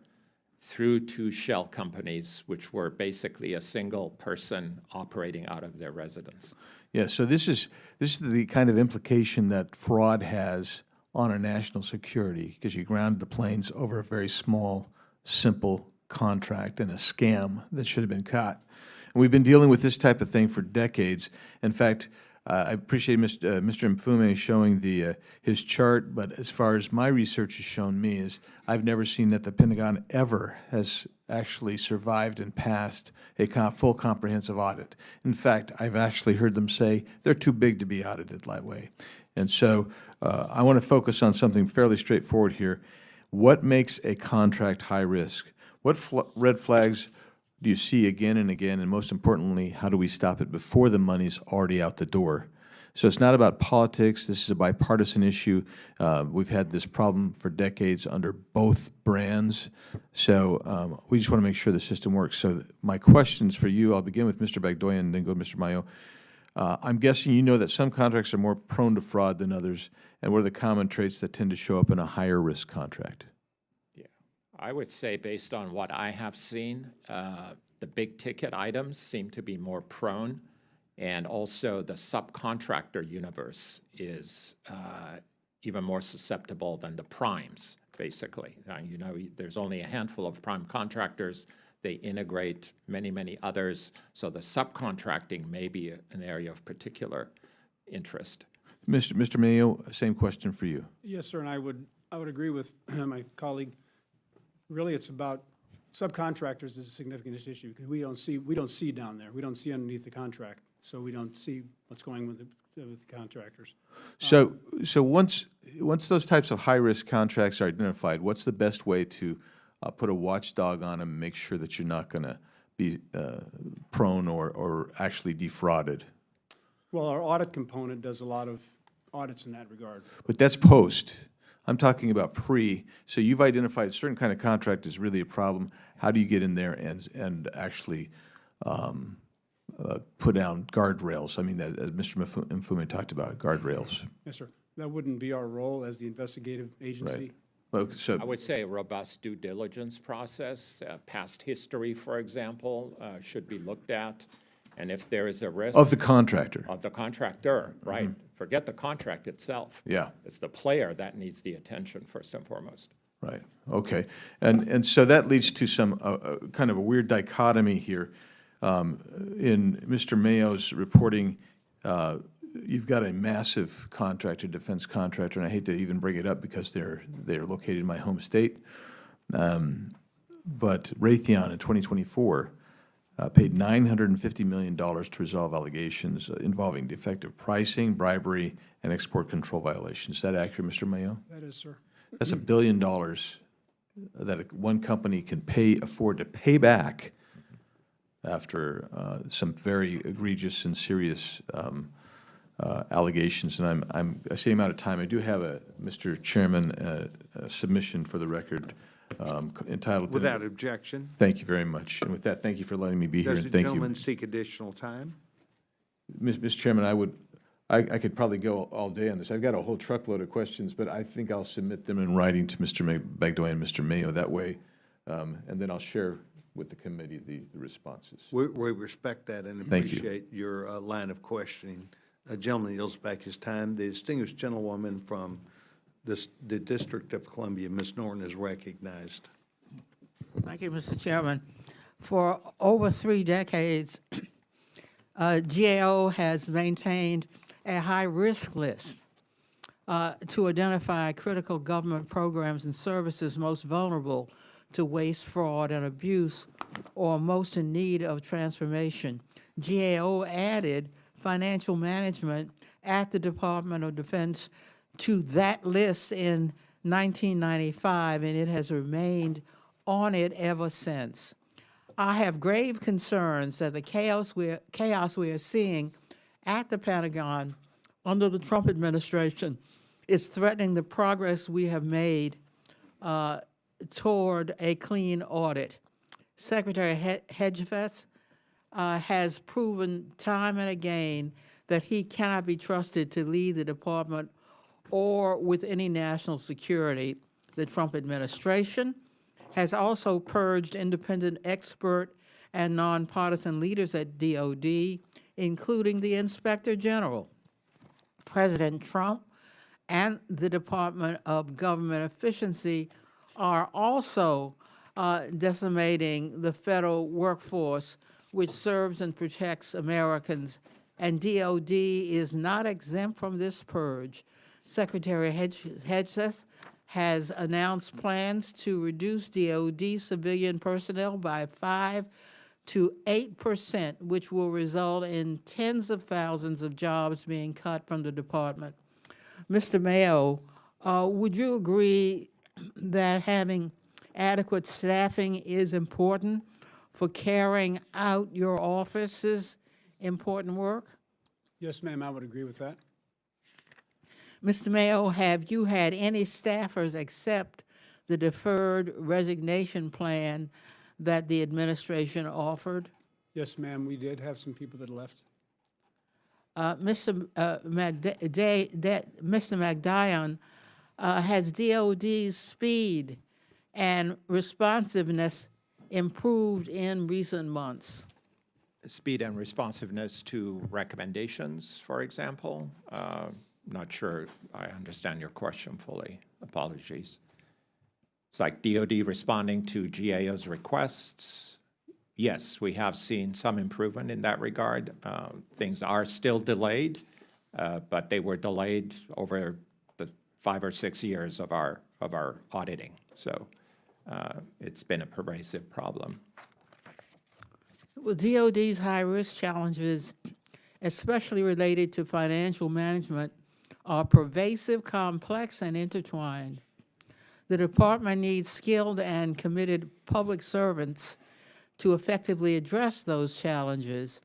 Speaker 6: through two shell companies, which were basically a single person operating out of their residence.
Speaker 7: Yeah, so this is the kind of implication that fraud has on our national security, because you grounded the planes over a very small, simple contract and a scam that should have been caught. And we've been dealing with this type of thing for decades. In fact, I appreciate Mr. Mfume showing his chart, but as far as my research has shown me is I've never seen that the Pentagon ever has actually survived and passed a full comprehensive audit. In fact, I've actually heard them say they're too big to be audited that way. And so I want to focus on something fairly straightforward here. What makes a contract high risk? What red flags do you see again and again? And most importantly, how do we stop it before the money's already out the door? So it's not about politics. This is a bipartisan issue. We've had this problem for decades under both brands. So we just want to make sure the system works. So my questions for you, I'll begin with Mr. Bagdoyan and then go to Mr. Mayo. I'm guessing you know that some contracts are more prone to fraud than others. And what are the common traits that tend to show up in a higher risk contract?
Speaker 6: Yeah, I would say based on what I have seen, the big ticket items seem to be more prone. And also the subcontractor universe is even more susceptible than the primes, basically. You know, there's only a handful of prime contractors. They integrate many, many others. So the subcontracting may be an area of particular interest.
Speaker 7: Mr. Mayo, same question for you.
Speaker 5: Yes, sir, and I would agree with my colleague. Really, it's about subcontractors is a significant issue because we don't see down there. We don't see underneath the contract, so we don't see what's going with the contractors.
Speaker 7: So once those types of high-risk contracts are identified, what's the best way to put a watchdog on them and make sure that you're not going to be prone or actually defrauded?
Speaker 5: Well, our audit component does a lot of audits in that regard.
Speaker 7: But that's post. I'm talking about pre. So you've identified a certain kind of contract is really a problem. How do you get in there and actually put down guardrails? I mean, that, as Mr. Mfume talked about, guardrails.
Speaker 5: Yes, sir. That wouldn't be our role as the investigative agency.
Speaker 7: Well, so
Speaker 6: I would say a robust due diligence process, past history, for example, should be looked at. And if there is a risk
Speaker 7: of the contractor.
Speaker 6: of the contractor, right? Forget the contract itself.
Speaker 7: Yeah.
Speaker 6: It's the player that needs the attention first and foremost.
Speaker 7: Right, okay. And so that leads to some kind of a weird dichotomy here. In Mr. Mayo's reporting, you've got a massive contractor, defense contractor, and I hate to even bring it up because they're located in my home state. But Raytheon in 2024 paid $950 million to resolve allegations involving defective pricing, bribery, and export control violations. Is that accurate, Mr. Mayo?
Speaker 5: That is, sir.
Speaker 7: That's $1 billion that one company can afford to pay back after some very egregious and serious allegations. And I say I'm out of time. I do have Mr. Chairman, a submission for the record entitled.
Speaker 1: Without objection.
Speaker 7: Thank you very much. And with that, thank you for letting me be here.
Speaker 1: Does the
Speaker 7: And thank you.
Speaker 1: gentleman seek additional time?
Speaker 7: Mr. Chairman, I could probably go all day on this. I've got a whole truckload of questions, but I think I'll submit them in writing to Mr. Bagdoy and Mr. Mayo that way, and then I'll share with the committee the responses.
Speaker 1: We respect that and
Speaker 7: Thank you.
Speaker 1: appreciate your line of questioning. A gentleman yields back his time. The distinguished gentlewoman from the District of Columbia, Ms. Norton, is recognized.
Speaker 8: Thank you, Mr. Chairman. For over 3 decades, GAO has maintained a high-risk list to identify critical government programs and services most vulnerable to waste, fraud, and abuse, or most in need of transformation. GAO added financial management at the Department of Defense to that list in 1995, and it has remained on it ever since. I have grave concerns that the chaos we are seeing at the Pentagon under the Trump administration is threatening the progress we have made toward a clean audit. Secretary Hedgefest has proven time and again that he cannot be trusted to lead the department or with any national security. The Trump administration has also purged independent expert and nonpartisan leaders at DOD, including the Inspector General. President Trump and the Department of Government Efficiency are also decimating the federal workforce, which serves and protects Americans, and DOD is not exempt from this purge. Secretary Hedges has announced plans to reduce DOD civilian personnel by 5 to 8%, which will result in tens of thousands of jobs being cut from the department. Mr. Mayo, would you agree that having adequate staffing is important for carrying out your office's important work?
Speaker 5: Yes, ma'am, I would agree with that.
Speaker 8: Mr. Mayo, have you had any staffers accept the deferred resignation plan that the administration offered?
Speaker 5: Yes, ma'am, we did have some people that left.
Speaker 8: Mr. McDion, has DOD's speed and responsiveness improved in recent months?
Speaker 6: Speed and responsiveness to recommendations, for example. Not sure I understand your question fully. Apologies. It's like DOD responding to GAO's requests. Yes, we have seen some improvement in that regard. Things are still delayed, but they were delayed over the 5 or 6 years of our auditing. So it's been a pervasive problem.
Speaker 8: Well, DOD's high-risk challenges, especially related to financial management, are pervasive, complex, and intertwined. The department needs skilled and committed public servants to effectively address those challenges.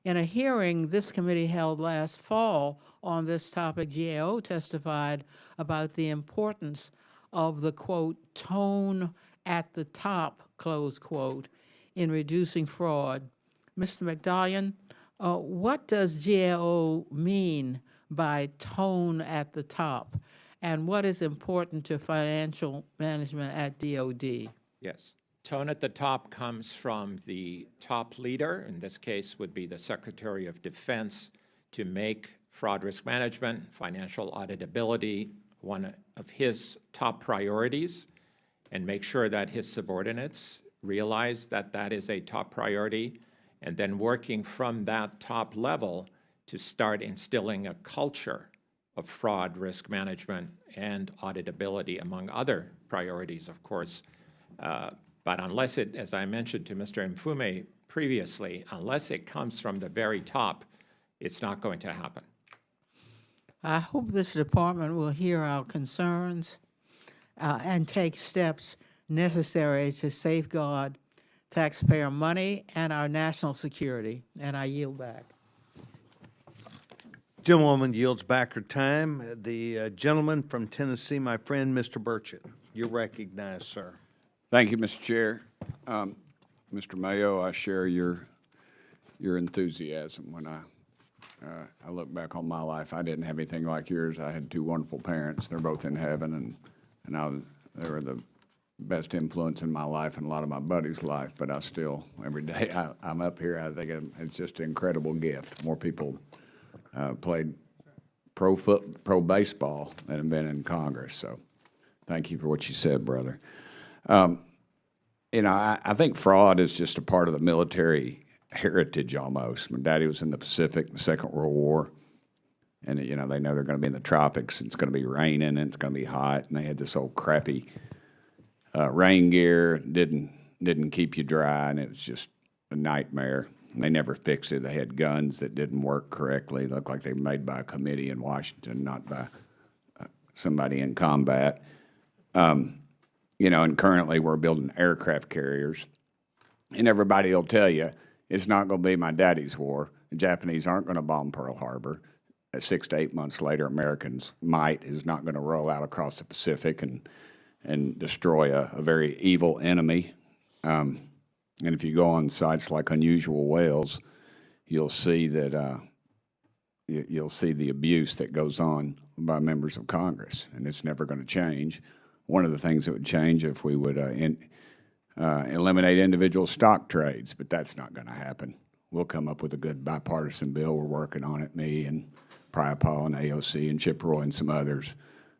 Speaker 8: In a hearing this committee held last fall on this topic, GAO testified about the importance of the, quote, tone at the top, close quote, in reducing fraud. Mr. McDallion, what does GAO mean by tone at the top? And what is important to financial management at DOD?
Speaker 6: Yes. Tone at the top comes from the top leader, in this case would be the Secretary of Defense, to make fraud risk management, financial auditability one of his top priorities, and make sure that his subordinates realize that that is a top priority, and then working from that top level to start instilling a culture of fraud risk management and auditability, among other priorities, of course. But unless it, as I mentioned to Mr. Mfume previously, unless it comes from the very top, it's not going to happen.
Speaker 8: I hope this department will hear our concerns and take steps necessary to safeguard taxpayer money and our national security. And I yield back.
Speaker 1: Gentlewoman yields back her time. The gentleman from Tennessee, my friend, Mr. Burchett. You're recognized, sir.
Speaker 9: Thank you, Mr. Chair. Mr. Mayo, I share your enthusiasm. When I look back on my life, I didn't have anything like yours. I had two wonderful parents. They're both in heaven, and they were the best influence in my life and a lot of my buddies' life. But I still, every day I'm up here, I think it's just an incredible gift. More people played pro baseball than have been in Congress. So thank you for what you said, brother. You know, I think fraud is just a part of the military heritage almost. My daddy was in the Pacific in the Second World War, and, you know, they know they're going to be in the tropics, and it's going to be raining, and it's going to be hot, and they had this old crappy rain gear, didn't keep you dry, and it was just a nightmare. And they never fixed it. They had guns that didn't work correctly. It looked like they were made by a committee in Washington, not by somebody in combat. You know, and currently we're building aircraft carriers, and everybody will tell you it's not going to be my daddy's war. The Japanese aren't going to bomb Pearl Harbor. 6 to 8 months later, Americans' might is not going to roll out across the Pacific and destroy a very evil enemy. And if you go on sites like Unusual Whales, you'll see that you'll see the abuse that goes on by members of Congress, and it's never going to change. One of the things that would change if we would eliminate individual stock trades, but that's not going to happen. We'll come up with a good bipartisan bill. We're working on it, me and Priapal and AOC and Chip Roy and some others,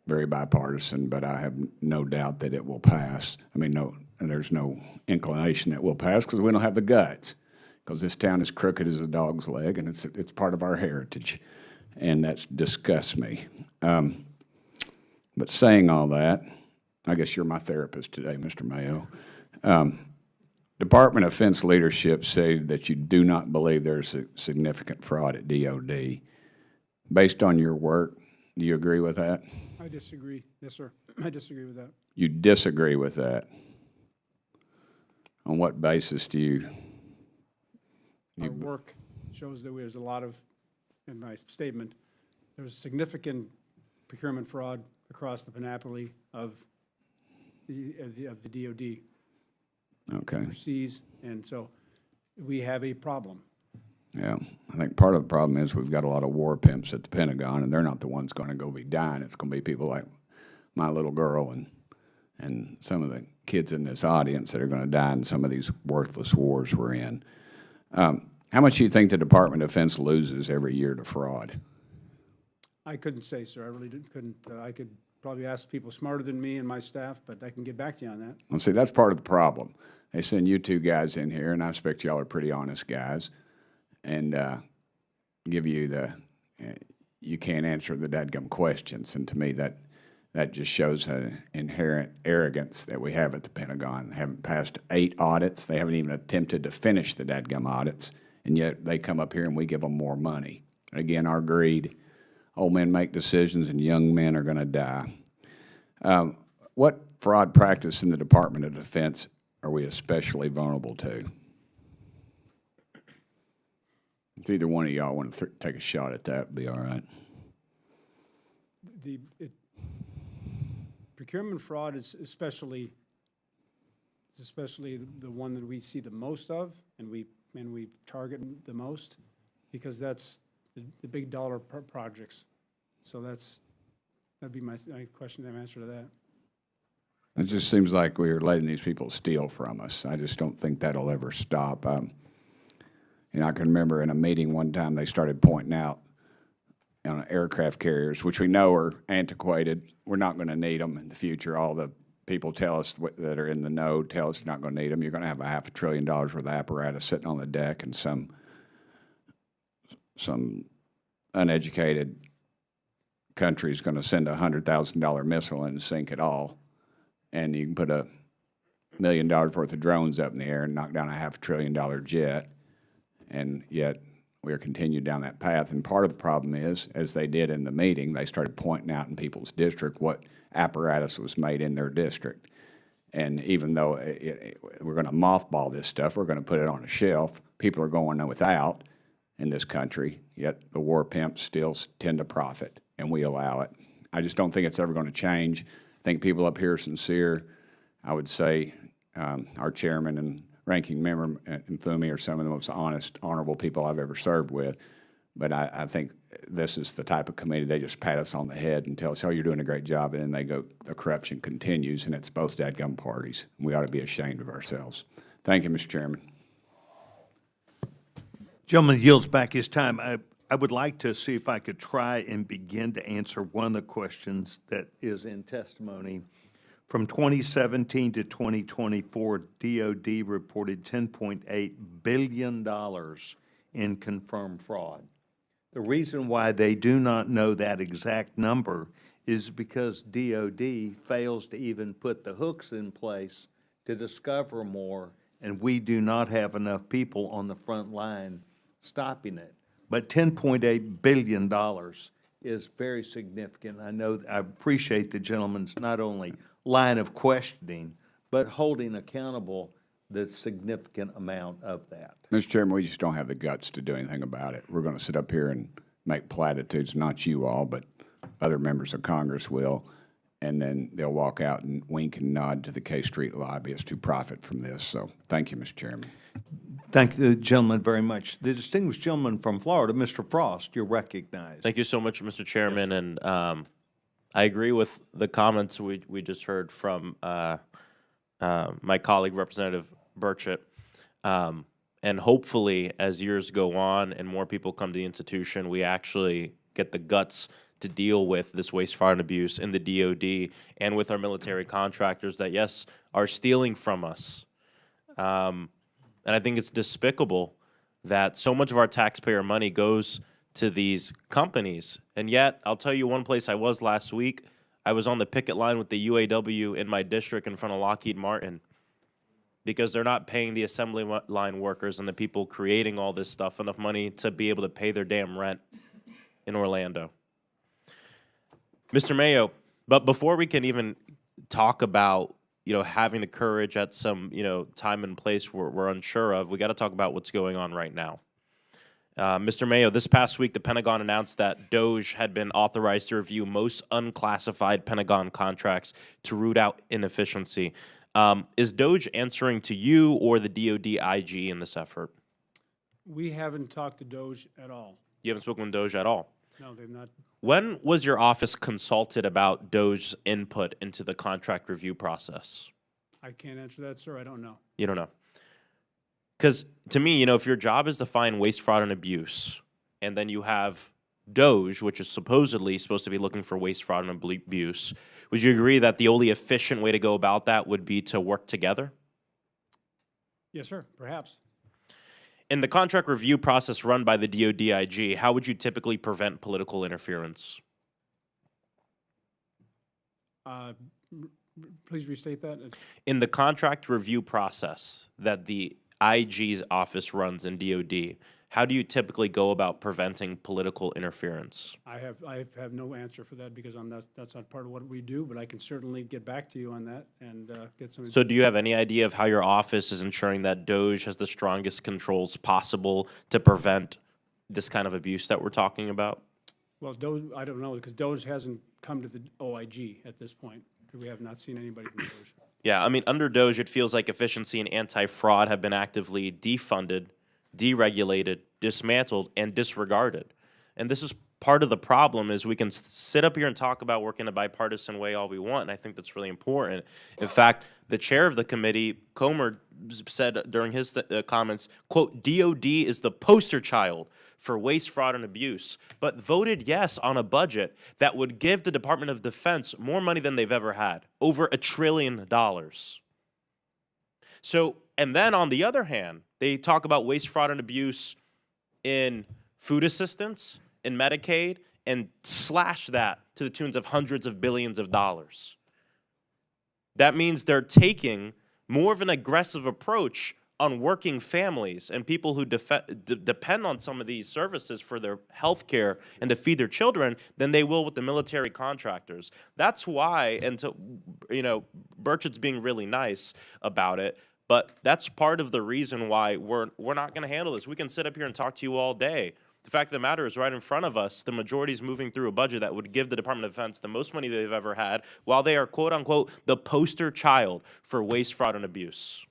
Speaker 9: very bipartisan, but I have no doubt that it will pass. I mean, there's no inclination that will pass because we don't have the guts, because this town is crooked as a dog's leg, and it's part of our heritage, and that disgusts me. But saying all that, I guess you're my therapist today, Mr. Mayo. Department of Defense leadership say that you do not believe there's a significant fraud at DOD. Based on your work, do you agree with that?
Speaker 5: I disagree. Yes, sir. I disagree with that.
Speaker 9: You disagree with that? On what basis do you?
Speaker 5: Our work shows that there's a lot of, in my statement, there's significant procurement fraud across the panoply of the DOD.
Speaker 9: Okay.
Speaker 5: Overseas, and so we have a problem.
Speaker 9: Yeah, I think part of the problem is we've got a lot of war pimps at the Pentagon, and they're not the ones going to go be dying. It's going to be people like my little girl and some of the kids in this audience that are going to die in some of these worthless wars we're in. How much do you think the Department of Defense loses every year to fraud?
Speaker 5: I couldn't say, sir. I really couldn't. I could probably ask people smarter than me and my staff, but I can get back to you on that.
Speaker 9: Well, see, that's part of the problem. They send you two guys in here, and I expect y'all are pretty honest guys, and give you you can't answer the dadgum questions. And to me, that just shows an inherent arrogance that we have at the Pentagon. They haven't passed 8 audits. They haven't even attempted to finish the dadgum audits, and yet they come up here and we give them more money. Again, our greed. Old men make decisions and young men are going to die. What fraud practice in the Department of Defense are we especially vulnerable to? It's either one of y'all want to take a shot at that, be all right.
Speaker 5: Procurement fraud is especially the one that we see the most of, and we target the most, because that's the big dollar projects. So that'd be my question and answer to that.
Speaker 9: It just seems like we're letting these people steal from us. I just don't think that'll ever stop. You know, I can remember in a meeting one time they started pointing out on aircraft carriers, which we know are antiquated. We're not going to need them in the future. All the people tell us that are in the know tell us you're not going to need them. You're going to have $500 billion worth of apparatus sitting on the deck, and some uneducated country is going to send a $100,000 missile in and sink it all. And you can put $1 million worth of drones up in the air and knock down a $500 billion jet. And yet we are continued down that path. And part of the problem is, as they did in the meeting, they started pointing out in people's district what apparatus was made in their district. And even though we're going to mothball this stuff, we're going to put it on a shelf, people are going without in this country, yet the war pimps still tend to profit, and we allow it. I just don't think it's ever going to change. I think people up here are sincere. I would say our chairman and ranking member and Fumi are some of the most honest, honorable people I've ever served with. But I think this is the type of committee, they just pat us on the head and tell us, oh, you're doing a great job, and then they go, the corruption continues, and it's both dadgum parties. We ought to be ashamed of ourselves. Thank you, Mr. Chairman.
Speaker 1: Gentleman yields back his time. I would like to see if I could try and begin to answer one of the questions that is in testimony. From 2017 to 2024, DOD reported $10.8 billion in confirmed fraud. The reason why they do not know that exact number is because DOD fails to even put the hooks in place to discover more, and we do not have enough people on the front line stopping it. But $10.8 billion is very significant. I appreciate the gentleman's not only line of questioning, but holding accountable the significant amount of that.
Speaker 9: Mr. Chairman, we just don't have the guts to do anything about it. We're going to sit up here and make platitudes, not you all, but other members of Congress will, and then they'll walk out and wink and nod to the K Street lobbyists who profit from this. So thank you, Mr. Chairman.
Speaker 1: Thank the gentleman very much. The distinguished gentleman from Florida, Mr. Frost, you're recognized.
Speaker 10: Thank you so much, Mr. Chairman, and I agree with the comments we just heard from my colleague, Representative Burchett. And hopefully, as years go on and more people come to the institution, we actually get the guts to deal with this waste, fraud, and abuse in the DOD and with our military contractors that, yes, are stealing from us. And I think it's despicable that so much of our taxpayer money goes to these companies. And yet, I'll tell you one place I was last week. I was on the picket line with the UAW in my district in front of Lockheed Martin because they're not paying the assembly line workers and the people creating all this stuff enough money to be able to pay their damn rent in Orlando. Mr. Mayo, but before we can even talk about having the courage at some, time and place we're unsure of, we got to talk about what's going on right now. Mr. Mayo, this past week, the Pentagon announced that DOJ had been authorized to review most unclassified Pentagon contracts to root out inefficiency. Is DOJ answering to you or the DOD IG in this effort?
Speaker 5: We haven't talked to DOJ at all.
Speaker 10: You haven't spoken with DOJ at all?
Speaker 5: No, they've not.
Speaker 10: When was your office consulted about DOJ's input into the contract review process?
Speaker 5: I can't answer that, sir. I don't know.
Speaker 10: You don't know. Because to me, if your job is to find waste, fraud, and abuse, and then you have DOJ, which is supposedly supposed to be looking for waste, fraud, and abuse, would you agree that the only efficient way to go about that would be to work together?
Speaker 5: Yes, sir, perhaps.
Speaker 10: In the contract review process run by the DODIG, how would you typically prevent political interference?
Speaker 5: Please restate that.
Speaker 10: In the contract review process that the IG's office runs in DOD, how do you typically go about preventing political interference?
Speaker 5: I have no answer for that because that's not part of what we do, but I can certainly get back to you on that and get some.
Speaker 10: So do you have any idea of how your office is ensuring that DOJ has the strongest controls possible to prevent this kind of abuse that we're talking about?
Speaker 5: Well, DOJ, I don't know, because DOJ hasn't come to the OIG at this point. We have not seen anybody from DOJ.
Speaker 10: Yeah, I mean, under DOJ, it feels like efficiency and anti-fraud have been actively defunded, deregulated, dismantled, and disregarded. And this is part of the problem is we can sit up here and talk about work in a bipartisan way all we want, and I think that's really important. In fact, the chair of the committee, Comer, said during his comments, quote, DOD is the poster child for waste, fraud, and abuse, but voted yes on a budget that would give the Department of Defense more money than they've ever had, over $1 trillion. So, and then on the other hand, they talk about waste, fraud, and abuse in food assistance, in Medicaid, and slash that to the tunes of hundreds of billions of dollars. That means they're taking more of an aggressive approach on working families and people who depend on some of these services for their health care and to feed their children than they will with the military contractors. That's why, and to, you know, Burchett's being really nice about it, but that's part of the reason why we're not going to handle this. We can sit up here and talk to you all day. The fact of the matter is right in front of us, the majority is moving through a budget that would give the Department of Defense the most money they've ever had, while they are, quote unquote, the poster child for waste, fraud, and abuse.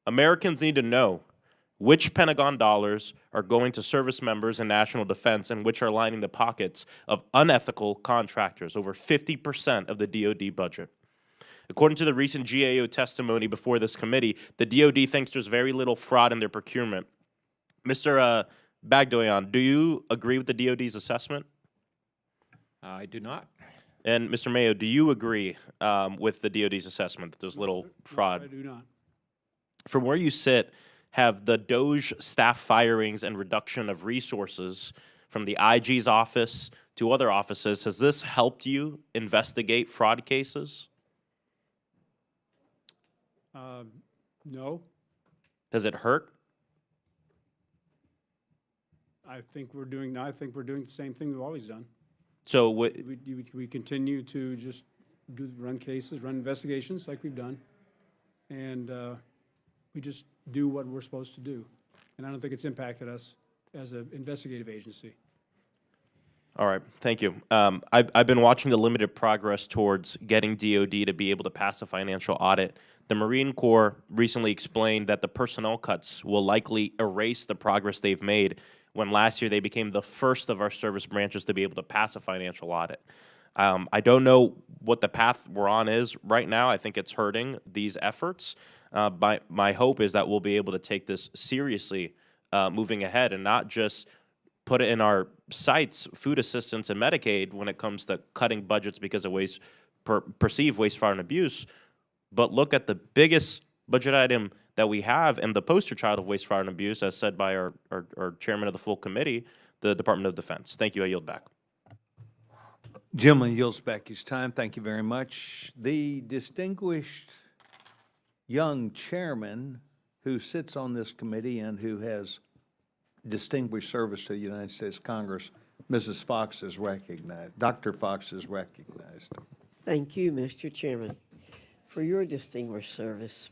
Speaker 10: Americans need to know which Pentagon dollars are going to service members and national defense and which are lining the pockets of unethical contractors, over 50% of the DoD budget. According to the recent GAO testimony before this committee, the DoD thinks there's very little fraud in their procurement. Mr. Bagdoyan, do you agree with the DoD's assessment?
Speaker 6: I do not.
Speaker 10: And Mr. Mayo, do you agree with the DoD's assessment that there's little fraud?
Speaker 5: I do not.
Speaker 10: From where you sit, have the DOJ staff firings and reduction of resources from the IG's office to other offices, has this helped you investigate fraud cases?
Speaker 5: No,
Speaker 10: Has it hurt?
Speaker 5: I think we're doing the same thing we've always done.
Speaker 10: So
Speaker 5: We continue to just run cases, run investigations like we've done, and we just do what we're supposed to do. And I don't think it's impacted us as an investigative agency.
Speaker 10: All right, thank you. I've been watching the limited progress towards getting DoD to be able to pass a financial audit. The Marine Corps recently explained that the personnel cuts will likely erase the progress they've made when last year they became the first of our service branches to be able to pass a financial audit. I don't know what the path we're on is right now. I think it's hurting these efforts. My hope is that we'll be able to take this seriously moving ahead and not just put it in our sights, food assistance and Medicaid, when it comes to cutting budgets because of perceived waste, fraud, and abuse, but look at the biggest budget item that we have and the poster child of waste, fraud, and abuse, as said by our chairman of the full committee, the Department of Defense. Thank you. I yield back.
Speaker 1: Gentleman yields back his time. Thank you very much. The distinguished young chairman who sits on this committee and who has distinguished service to the United States Congress, Mrs. Fox is recognized. Dr. Fox is recognized.
Speaker 11: Thank you, Mr. Chairman, for your distinguished service.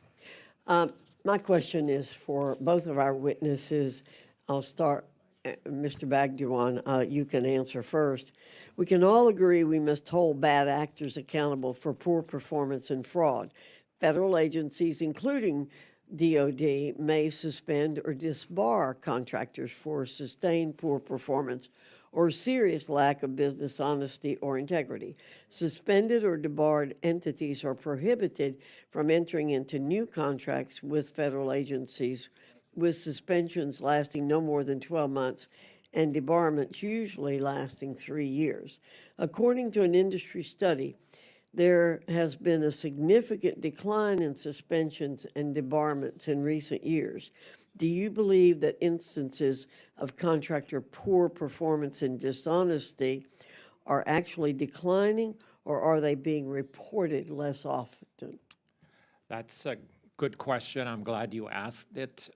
Speaker 11: My question is for both of our witnesses. I'll start, Mr. Bagdoyan, you can answer first. We can all agree we must hold bad actors accountable for poor performance and fraud. Federal agencies, including DOD, may suspend or disbar contractors for sustained poor performance or serious lack of business honesty or integrity. Suspended or debarred entities are prohibited from entering into new contracts with federal agencies, with suspensions lasting no more than 12 months and debarments usually lasting 3 years. According to an industry study, there has been a significant decline in suspensions and debarments in recent years. Do you believe that instances of contractor poor performance and dishonesty are actually declining, or are they being reported less often?
Speaker 6: That's a good question. I'm glad you asked it,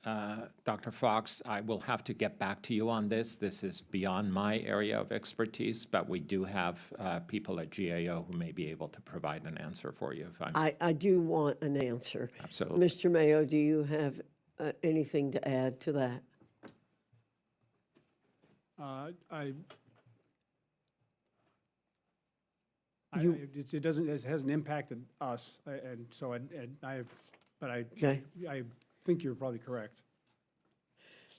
Speaker 6: Dr. Fox. I will have to get back to you on this. This is beyond my area of expertise, but we do have people at GAO who may be able to provide an answer for you if I'm.
Speaker 11: I do want an answer.
Speaker 6: Absolutely.
Speaker 11: Mr. Mayo, do you have anything to add to that?
Speaker 5: It doesn't, it hasn't impacted us, and so
Speaker 11: Okay.
Speaker 5: I think you're probably correct.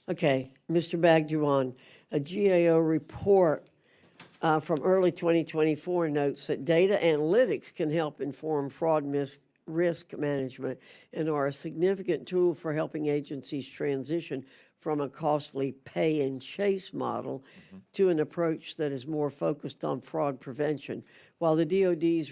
Speaker 11: Okay, Mr. Bagduan, a GAO report from early 2024 notes that data analytics can help inform fraud risk management and are a significant tool for helping agencies transition from a costly pay and chase model to an approach that is more focused on fraud prevention. While the DoD's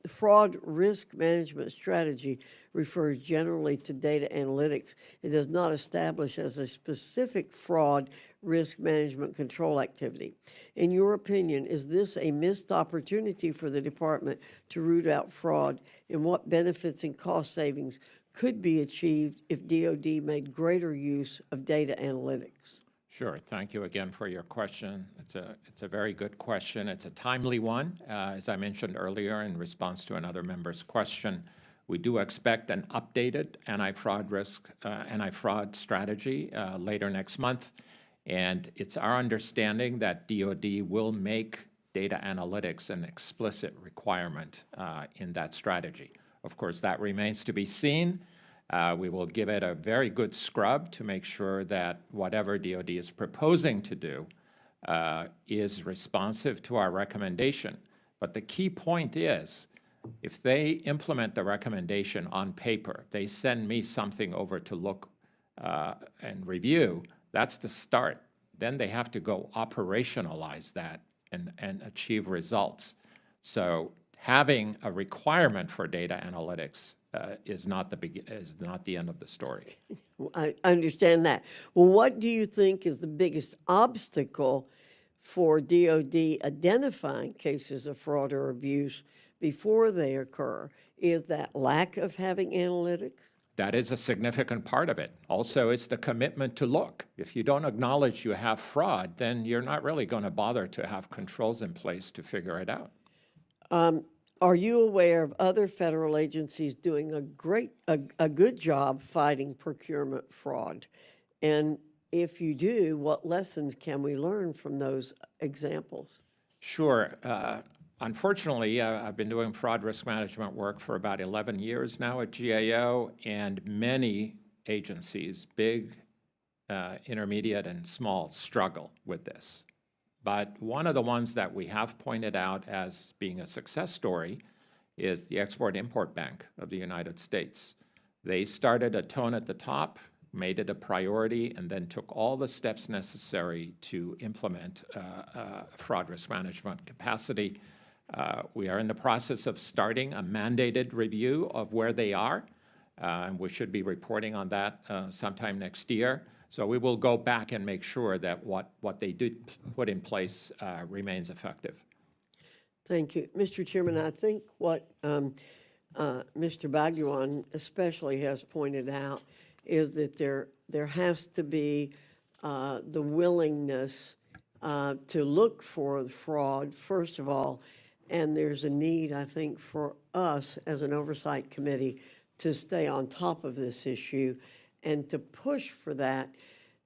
Speaker 11: fraud risk management strategy refers generally to data analytics, it does not establish as a specific fraud risk management control activity. In your opinion, is this a missed opportunity for the department to root out fraud, and what benefits and cost savings could be achieved if DoD made greater use of data analytics?
Speaker 6: Sure. Thank you again for your question. It's a very good question. It's a timely one. As I mentioned earlier in response to another member's question, we do expect an updated anti-fraud strategy later next month. And it's our understanding that DoD will make data analytics an explicit requirement in that strategy. Of course, that remains to be seen. We will give it a very good scrub to make sure that whatever DoD is proposing to do is responsive to our recommendation. But the key point is, if they implement the recommendation on paper, they send me something over to look and review, that's the start. Then they have to go operationalize that and achieve results. So having a requirement for data analytics is not the end of the story.
Speaker 11: I understand that. Well, what do you think is the biggest obstacle for DoD identifying cases of fraud or abuse before they occur? Is that lack of having analytics?
Speaker 6: That is a significant part of it. Also, it's the commitment to look. If you don't acknowledge you have fraud, then you're not really going to bother to have controls in place to figure it out.
Speaker 11: Are you aware of other federal agencies doing a good job fighting procurement fraud? And if you do, what lessons can we learn from those examples?
Speaker 6: Sure. Unfortunately, I've been doing fraud risk management work for about 11 years now at GAO, and many agencies, big, intermediate, and small, struggle with this. But one of the ones that we have pointed out as being a success story is the Export-Import Bank of the United States. They started a tone at the top, made it a priority, and then took all the steps necessary to implement fraud risk management capacity. We are in the process of starting a mandated review of where they are, and we should be reporting on that sometime next year. So we will go back and make sure that what they did put in place remains effective.
Speaker 11: Thank you. Mr. Chairman, I think what Mr. Bagduan especially has pointed out is that there has to be the willingness to look for fraud, first of all, and there's a need, I think, for us as an oversight committee to stay on top of this issue and to push for that.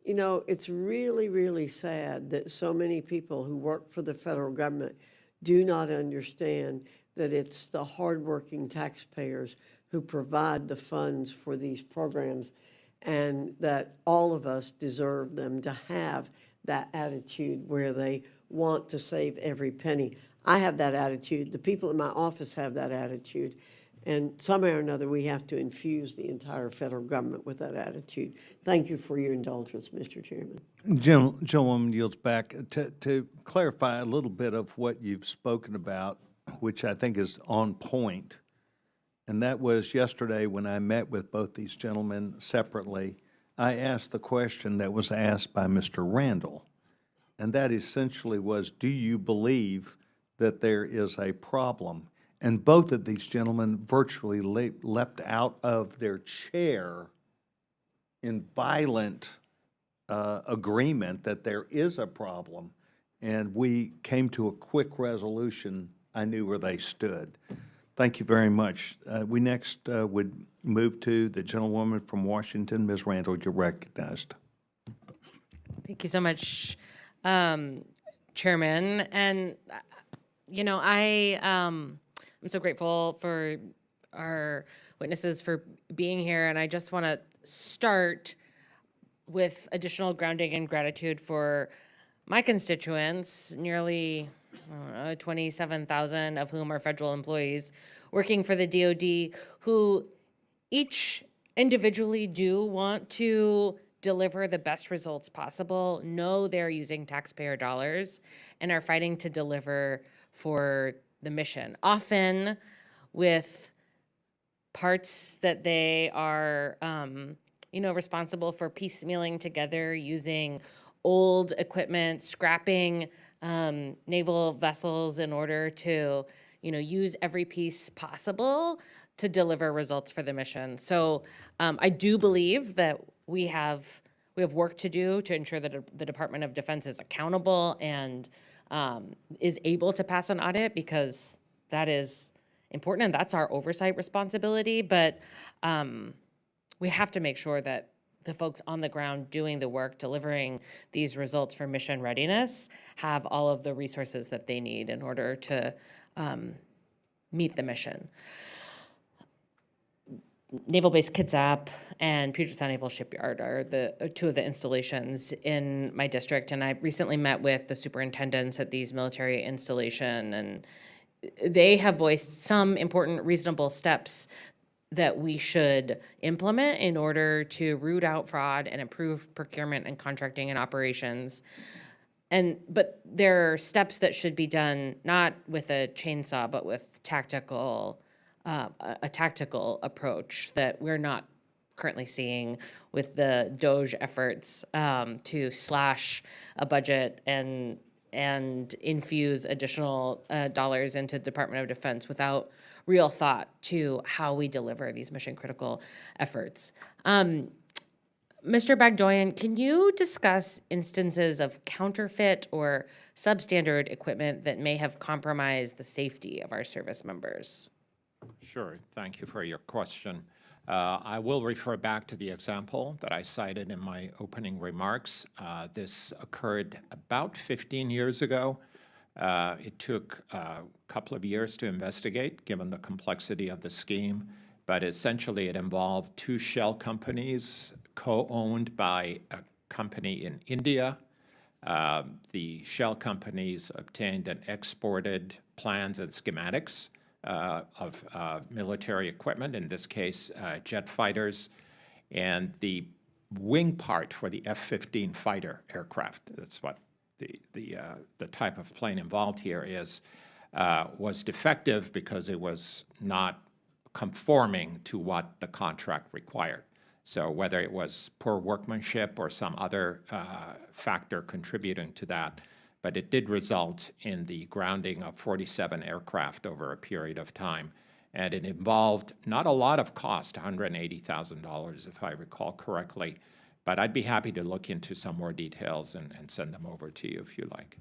Speaker 11: You know, it's really, really sad that so many people who work for the federal government do not understand that it's the hardworking taxpayers who provide the funds for these programs, and that all of us deserve them to have that attitude where they want to save every penny. I have that attitude. The people in my office have that attitude. And somehow or another, we have to infuse the entire federal government with that attitude. Thank you for your indulgence, Mr. Chairman.
Speaker 1: Gentlewoman yields back. To clarify a little bit of what you've spoken about, which I think is on point, and that was yesterday when I met with both these gentlemen separately. I asked the question that was asked by Mr. Randall, and that essentially was, do you believe that there is a problem? And both of these gentlemen virtually leapt out of their chair in violent agreement that there is a problem, and we came to a quick resolution. I knew where they stood. Thank you very much. We next would move to the gentlewoman from Washington, Ms. Randall. You're recognized.
Speaker 12: Thank you so much, Chairman. And, I'm so grateful for our witnesses for being here. And I just want to start with additional grounding and gratitude for my constituents, nearly 27,000 of whom are federal employees working for the DoD, who each individually do want to deliver the best results possible, know they're using taxpayer dollars, and are fighting to deliver for the mission. Often with parts that they are, responsible for piecemealing together using old equipment, scrapping naval vessels in order to, use every piece possible to deliver results for the mission. So I do believe that we have work to do to ensure that the Department of Defense is accountable and is able to pass an audit, because that is important and that's our oversight responsibility. But we have to make sure that the folks on the ground doing the work, delivering these results for mission readiness, have all of the resources that they need in order to meet the mission. Naval Base Kitsap and Puget Sound Naval Shipyard are the two of the installations in my district, and I recently met with the superintendents at these military installation, and they have voiced some important reasonable steps that we should implement in order to root out fraud and improve procurement and contracting and operations. But there are steps that should be done not with a chainsaw, but with a tactical approach that we're not currently seeing with the DOGE efforts to slash a budget and infuse additional dollars into the Department of Defense without real thought to how we deliver these mission critical efforts. Mr. Bagdoyan, can you discuss instances of counterfeit or substandard equipment that may have compromised the safety of our service members?
Speaker 6: Sure. Thank you for your question. I will refer back to the example that I cited in my opening remarks. This occurred about 15 years ago. It took a couple of years to investigate, given the complexity of the scheme, but essentially it involved two shell companies co-owned by a company in India. The shell companies obtained and exported plans and schematics of military equipment, in this case, jet fighters, and the wing part for the F-15 fighter aircraft. That's what the type of plane involved here is, was defective because it was not conforming to what the contract required. So whether it was poor workmanship or some other factor contributing to that, but it did result in the grounding of 47 aircraft over a period of time. And it involved not a lot of cost, $180,000 if I recall correctly, but I'd be happy to look into some more details and send them over to you if you like.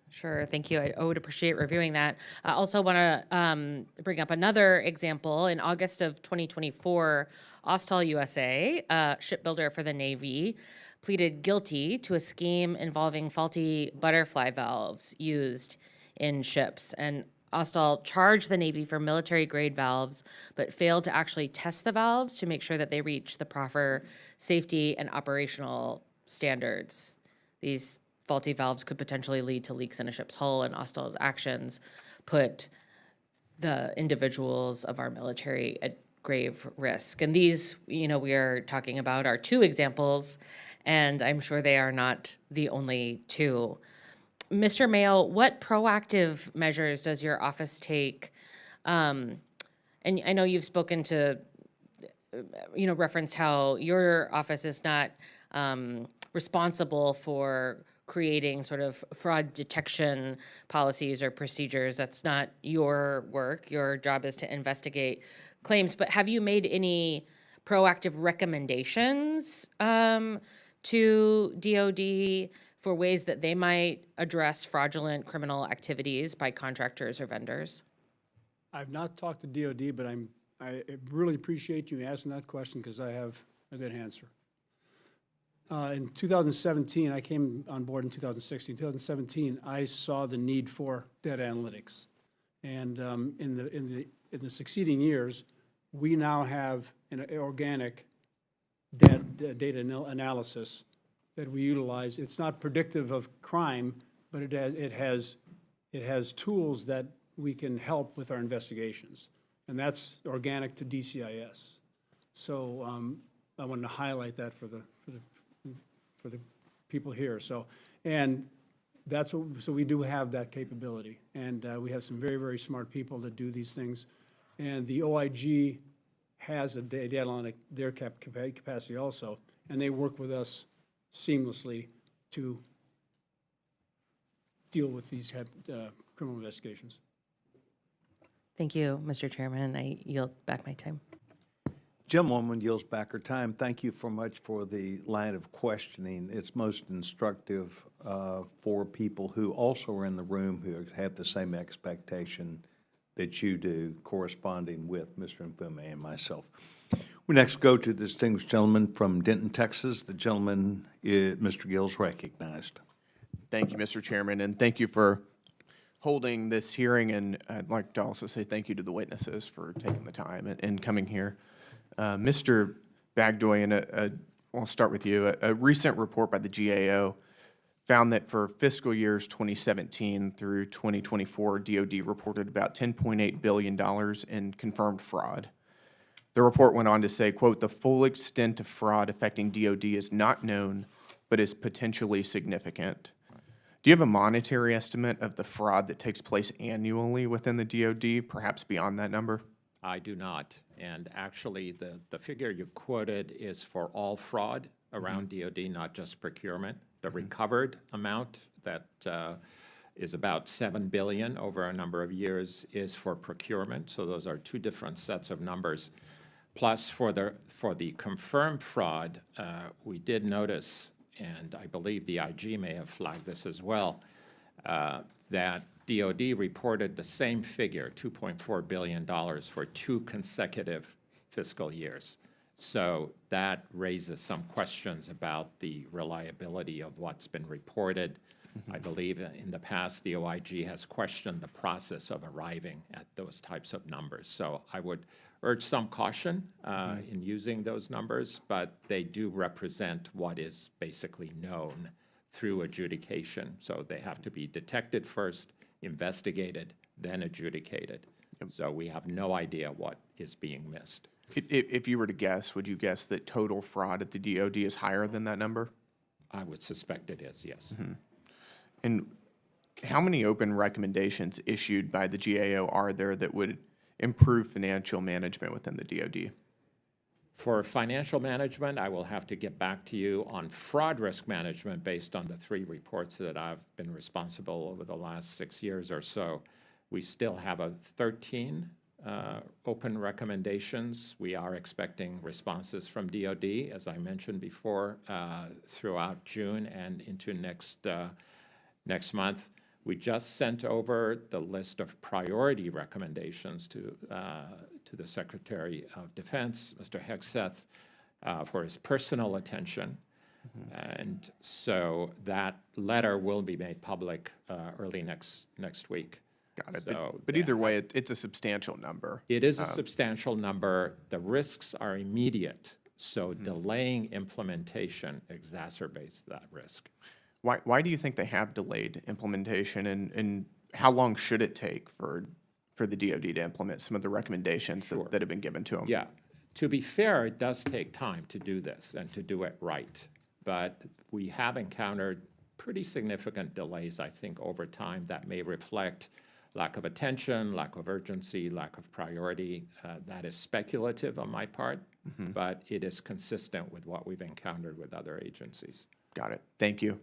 Speaker 12: Sure, thank you. I would appreciate reviewing that. I also want to bring up another example. In August of 2024, Austal USA, a shipbuilder for the Navy, pleaded guilty to a scheme involving faulty butterfly valves used in ships. And Austal charged the Navy for military-grade valves, but failed to actually test the valves to make sure that they reach the proper safety and operational standards. These faulty valves could potentially lead to leaks in a ship's hull, and Austal's actions put the individuals of our military at grave risk. And these, we are talking about are two examples, and I'm sure they are not the only two. Mr. Mayo, what proactive measures does your office take? And I know you've spoken to referenced how your office is not responsible for creating sort of fraud detection policies or procedures. That's not your work. Your job is to investigate claims. But have you made any proactive recommendations to DOD for ways that they might address fraudulent criminal activities by contractors or vendors?
Speaker 5: I've not talked to DOD, but I really appreciate you asking that question because I have a good answer. In 2017, I came on board in 2016. 2017, I saw the need for data analytics, and in the succeeding years, we now have an organic data analysis that we utilize. It's not predictive of crime, but it has tools that we can help with our investigations, and that's organic to DCIS. So I wanted to highlight that for the people here. So, and that's what, so we do have that capability, and we have some very, very smart people that do these things. And the OIG has a data analytic, their capacity also, and they work with us seamlessly to deal with these criminal investigations.
Speaker 12: Thank you, Mr. Chairman. I yield back my time.
Speaker 1: Gentlewoman yields back her time. Thank you so much for the line of questioning. It's most instructive for people who also are in the room who have the same expectation that you do, corresponding with Mr. Mfume and myself. We next go to the distinguished gentleman from Denton, Texas. The gentleman, Mr. Gill's recognized.
Speaker 13: Thank you, Mr. Chairman, and thank you for holding this hearing. And I'd like to also say thank you to the witnesses for taking the time and coming here. Mr. Bagdoyan, I'll start with you. A recent report by the GAO found that for fiscal years 2017 through 2024, DOD reported about $10.8 billion in confirmed fraud. The report went on to say, quote, "The full extent of fraud affecting DOD is not known, but is potentially significant." Do you have a monetary estimate of the fraud that takes place annually within the DOD, perhaps beyond that number?
Speaker 6: I do not. And actually, the figure you quoted is for all fraud around DOD, not just procurement. The recovered amount that is about $7 billion over a number of years is for procurement. So those are two different sets of numbers. Plus, for the confirmed fraud, we did notice, and I believe the IG may have flagged this as well, that DOD reported the same figure, $2.4 billion, for 2 consecutive fiscal years. So that raises some questions about the reliability of what's been reported. I believe in the past, the OIG has questioned the process of arriving at those types of numbers. So I would urge some caution in using those numbers, but they do represent what is basically known through adjudication. So they have to be detected first, investigated, then adjudicated. So we have no idea what is being missed.
Speaker 13: If you were to guess, would you guess that total fraud at the DOD is higher than that number?
Speaker 6: I would suspect it is, yes.
Speaker 13: And how many open recommendations issued by the GAO are there that would improve financial management within the DOD?
Speaker 6: For financial management, I will have to get back to you on fraud risk management based on the 3 reports that I've been responsible over the last 6 years or so. We still have 13 open recommendations. We are expecting responses from DOD, as I mentioned before, throughout June and into next month. We just sent over the list of priority recommendations to the Secretary of Defense, Mr. Hegseth, for his personal attention. And so that letter will be made public early next week.
Speaker 13: Got it.
Speaker 6: So
Speaker 13: But either way, it's a substantial number.
Speaker 6: it is a substantial number. The risks are immediate, so delaying implementation exacerbates that risk.
Speaker 13: Why do you think they have delayed implementation, and how long should it take for the DOD to implement some of the recommendations that have been given to them?
Speaker 6: Yeah. To be fair, it does take time to do this and to do it right. But we have encountered pretty significant delays, I think, over time that may reflect lack of attention, lack of urgency, lack of priority. That is speculative on my part, but it is consistent with what we've encountered with other agencies.
Speaker 13: Got it. Thank you.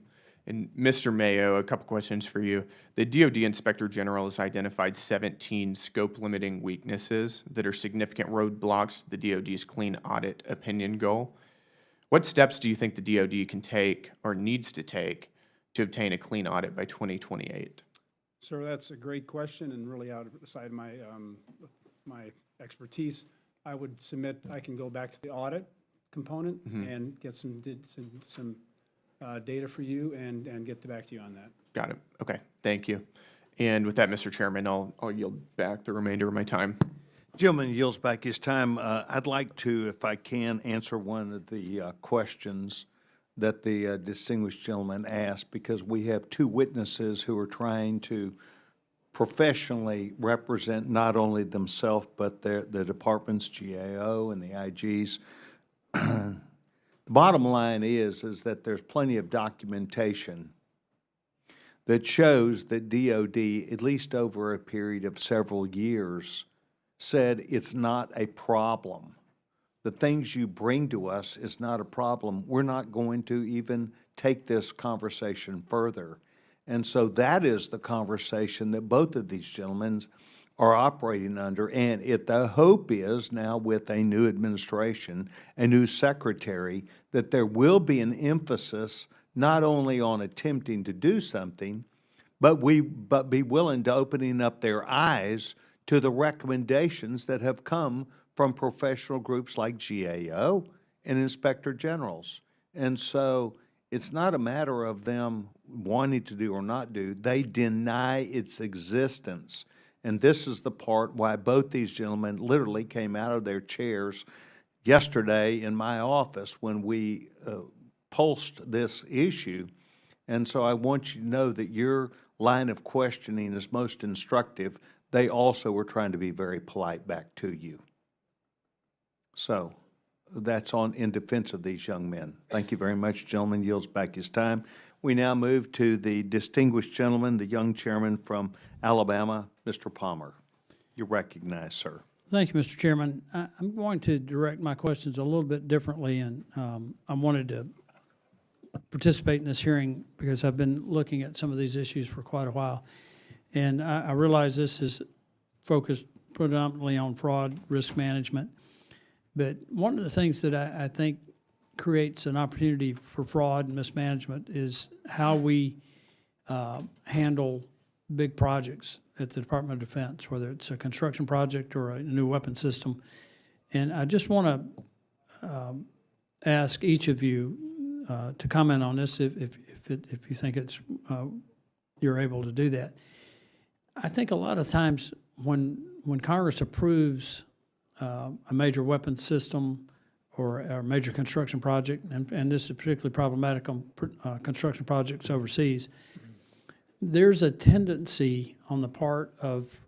Speaker 13: And Mr. Mayo, a couple questions for you. The DoD Inspector General has identified 17 scope-limiting weaknesses that are significant roadblocks to the DoD's clean audit opinion goal. What steps do you think the DoD can take or needs to take to obtain a clean audit by 2028?
Speaker 5: Sir, that's a great question and really outside my, my expertise. I would submit, I can go back to the audit component and get some data for you and get back to you on that.
Speaker 13: Got it. Okay. Thank you. And with that, Mr. Chairman, I'll yield back the remainder of my time.
Speaker 1: Gentleman yields back his time. I'd like to, if I can, answer one of the questions that the distinguished gentleman asked, because we have two witnesses who are trying to professionally represent not only themselves, but the departments, GAO and the IGs. The bottom line is that there's plenty of documentation that shows that DOD, at least over a period of several years, said it's not a problem. The things you bring to us is not a problem. We're not going to even take this conversation further. And so that is the conversation that both of these gentlemen are operating under. And the hope is now with a new administration, a new secretary, that there will be an emphasis not only on attempting to do something, but be willing to opening up their eyes to the recommendations that have come from professional groups like GAO and inspector generals. And so it's not a matter of them wanting to do or not do. They deny its existence. And this is the part why both these gentlemen literally came out of their chairs yesterday in my office when we pulsed this issue. And so I want you to know that your line of questioning is most instructive. They also were trying to be very polite back to you. So that's in defense of these young men. Thank you very much. Gentleman yields back his time. We now move to the distinguished gentleman, the young chairman from Alabama, Mr. Palmer. You're recognized, sir.
Speaker 14: Thank you, Mr. Chairman. I'm going to direct my questions a little bit differently, and I wanted to participate in this hearing because I've been looking at some of these issues for quite a while. And I realize this is focused predominantly on fraud, risk management. But one of the things that I think creates an opportunity for fraud and mismanagement is how we handle big projects at the Department of Defense, whether it's a construction project or a new weapon system. And I just want to ask each of you to comment on this if you think it's you're able to do that. I think a lot of times when Congress approves a major weapons system or a major construction project, and this is particularly problematic on construction projects overseas, there's a tendency on the part of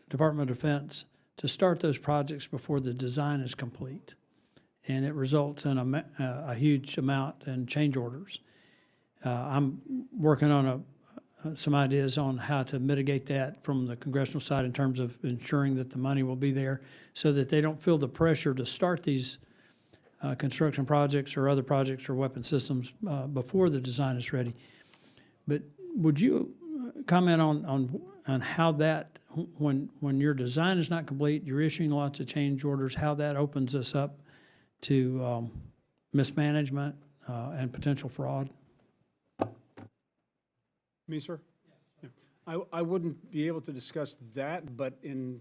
Speaker 14: Department of Defense to start those projects before the design is complete. And it results in a huge amount in change orders. I'm working on some ideas on how to mitigate that from the congressional side in terms of ensuring that the money will be there so that they don't feel the pressure to start these construction projects or other projects or weapon systems before the design is ready. But would you comment on how that, when your design is not complete, you're issuing lots of change orders, how that opens us up to mismanagement and potential fraud?
Speaker 5: Me, sir? Yeah. I wouldn't be able to discuss that, but in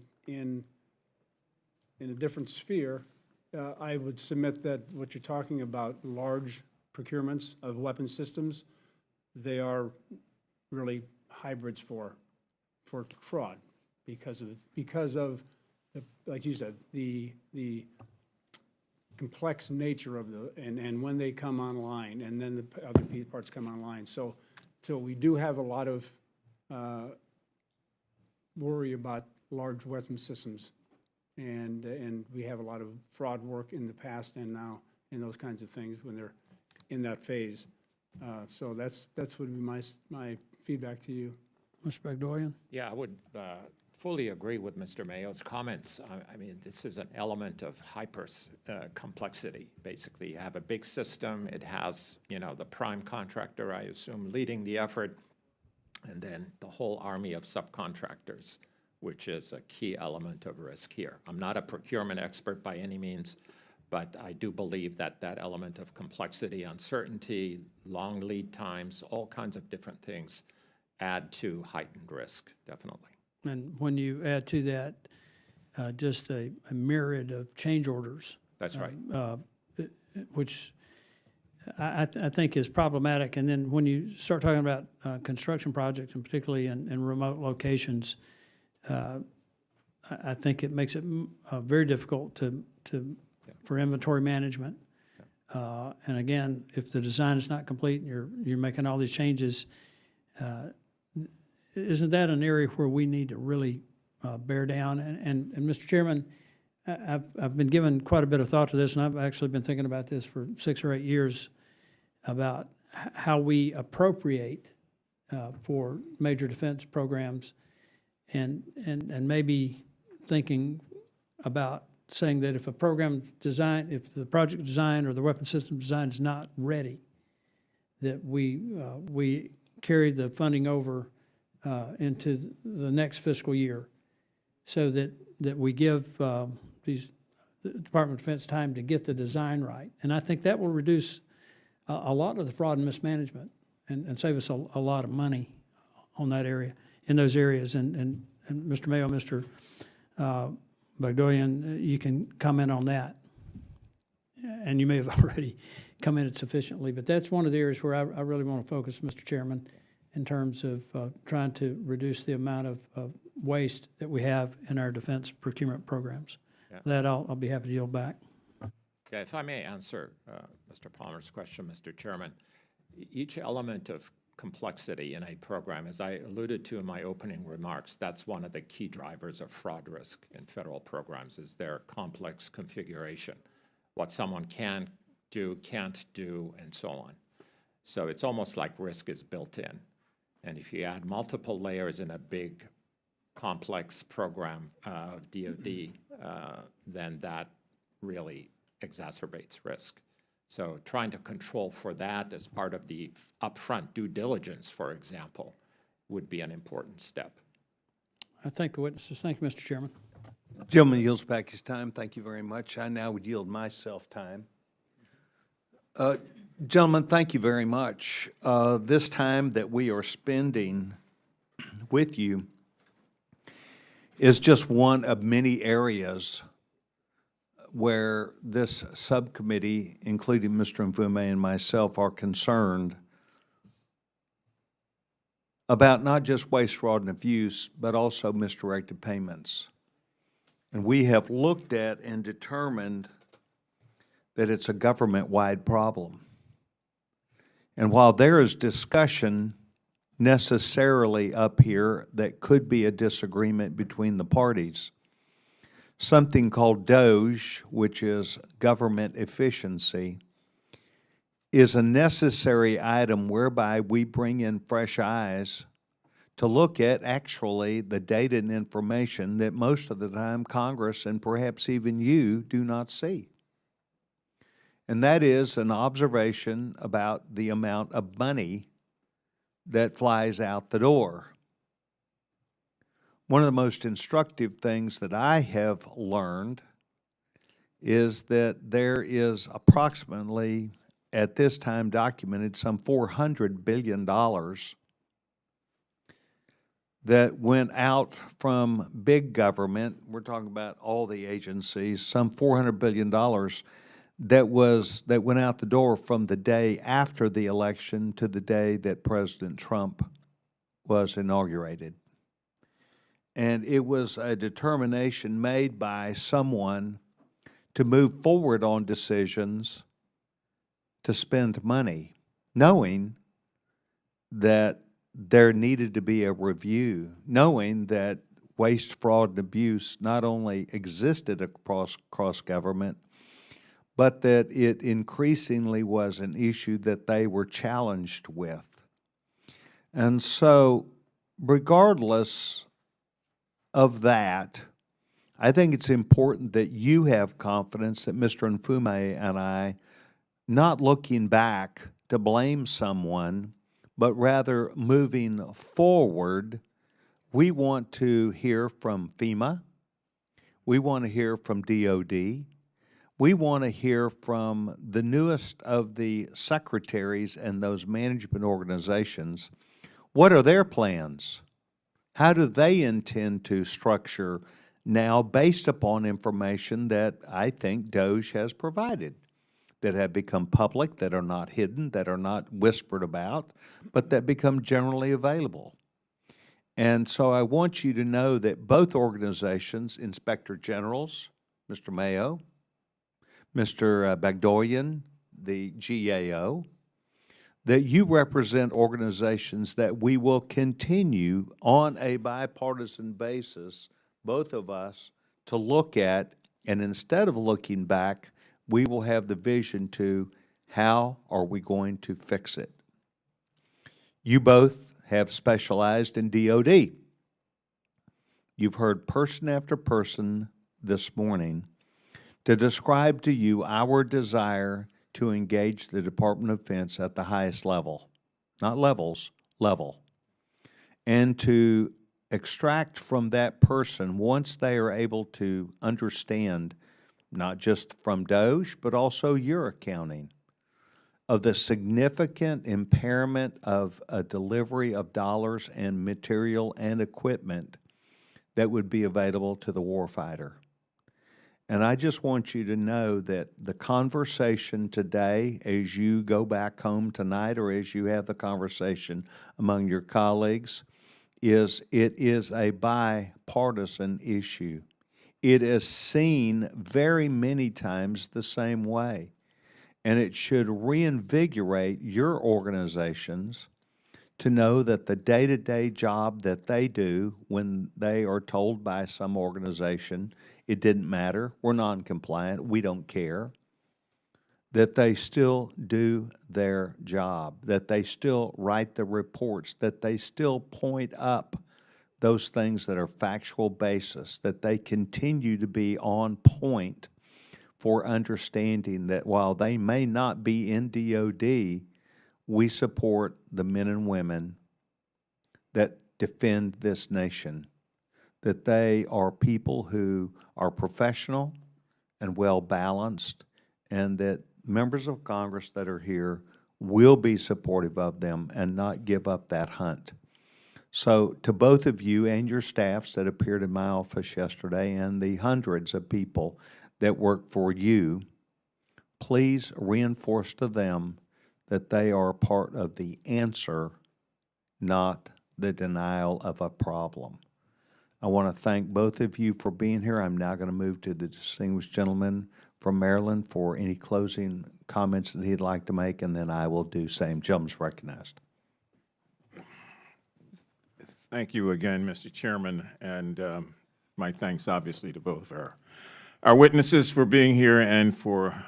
Speaker 5: a different sphere, I would submit that what you're talking about, large procurements of weapon systems, they are really hybrids for fraud because of the, like you said, the complex nature of and when they come online, and then the other parts come online. So we do have a lot of worry about large weapon systems, and we have a lot of fraud work in the past and now in those kinds of things when they're in that phase. So that's would be my feedback to you.
Speaker 14: Mr. Bagdoyan?
Speaker 6: Yeah, I would fully agree with Mr. Mayo's comments. I mean, this is an element of complexity, basically. You have a big system. It has, the prime contractor, I assume, leading the effort, and then the whole army of subcontractors, which is a key element of risk here. I'm not a procurement expert by any means, but I do believe that that element of complexity, uncertainty, long lead times, all kinds of different things add to heightened risk, definitely.
Speaker 14: And when you add to that just a myriad of change orders,
Speaker 6: That's right.
Speaker 14: which I think is problematic. And then when you start talking about construction projects, and particularly in remote locations, I think it makes it very difficult for inventory management. And again, if the design is not complete and you're making all these changes, isn't that an area where we need to really bear down? And Mr. Chairman, I've been giving quite a bit of thought to this, and I've actually been thinking about this for 6 or 8 years about how we appropriate for major defense programs, and maybe thinking about saying that if a program design, if the project design or the weapon system design is not ready, that we carry the funding over into the next fiscal year, so that we give the Department of Defense time to get the design right. And I think that will reduce a lot of the fraud and mismanagement and save us a lot of money on that area, in those areas. And Mr. Mayo, Mr. Bagdoyan, you can comment on that. And you may have already commented sufficiently, but that's one of the areas where I really want to focus, Mr. Chairman, in terms of trying to reduce the amount of waste that we have in our defense procurement programs.
Speaker 6: Yeah.
Speaker 14: That I'll be happy to yield back.
Speaker 6: Yeah, if I may answer Mr. Palmer's question, Mr. Chairman, each element of complexity in a program, as I alluded to in my opening remarks, that's one of the key drivers of fraud risk in federal programs, is their complex configuration, what someone can do, can't do, and so on. So it's almost like risk is built in. And if you add multiple layers in a big, complex program of DoD, then that really exacerbates risk. So trying to control for that as part of the upfront due diligence, for example, would be an important step.
Speaker 14: I thank the witnesses. Thank you, Mr. Chairman.
Speaker 1: Gentleman yields back his time. Thank you very much. I now would yield myself time. Gentlemen, thank you very much. This time that we are spending with you is just one of many areas where this subcommittee, including Mr. Mfume and myself, are concerned about not just waste, fraud, and abuse, but also misdirected payments. And we have looked at and determined that it's a government-wide problem. And while there is discussion necessarily up here that could be a disagreement between the parties, something called DOGE, which is government efficiency, is a necessary item whereby we bring in fresh eyes to look at actually the data and information that most of the time Congress and perhaps even you do not see. And that is an observation about the amount of money that flies out the door. One of the most instructive things that I have learned is that there is approximately, at this time documented, some $400 billion that went out from big government. We're talking about all the agencies, some $400 billion that went out the door from the day after the election to the day that President Trump was inaugurated. And it was a determination made by someone to move forward on decisions to spend money, knowing that there needed to be a review, knowing that waste, fraud, and abuse not only existed across government, but that it increasingly was an issue that they were challenged with. And so regardless of that, I think it's important that you have confidence that Mr. Nfume and I, not looking back to blame someone, but rather moving forward, we want to hear from FEMA. We want to hear from DOD. We want to hear from the newest of the secretaries and those management organizations. What are their plans? How do they intend to structure now based upon information that I think DOJ has provided, that have become public, that are not hidden, that are not whispered about, but that become generally available? And so I want you to know that both organizations, Inspector Generals, Mr. Mayo, Mr. Bagdoyan, the GAO, that you represent organizations that we will continue on a bipartisan basis, both of us, to look at, and instead of looking back, we will have the vision to how are we going to fix it. You both have specialized in DOD. You've heard person after person this morning to describe to you our desire to engage the Department of Defense at the highest level, not levels, level, and to extract from that person, once they are able to understand, not just from DOJ, but also your accounting, of the significant impairment of a delivery of dollars and material and equipment that would be available to the warfighter. And I just want you to know that the conversation today, as you go back home tonight or as you have the conversation among your colleagues, it is a bipartisan issue. It is seen very many times the same way. And it should reinvigorate your organizations to know that the day-to-day job that they do when they are told by some organization, it didn't matter, we're non-compliant, we don't care, that they still do their job, that they still write the reports, that they still point up those things that are factual basis, that they continue to be on point for understanding that while they may not be in DOD, we support the men and women that defend this nation, that they are people who are professional and well-balanced, and that members of Congress that are here will be supportive of them and not give up that hunt. So to both of you and your staffs that appeared in my office yesterday and the hundreds of people that work for you, please reinforce to them that they are part of the answer, not the denial of a problem. I want to thank both of you for being here. I'm now going to move to the distinguished gentleman from Maryland for any closing comments that he'd like to make, and then I will do same. Gentleman's recognized.
Speaker 3: Thank you again, Mr. Chairman, and my thanks obviously to both our witnesses for being here and for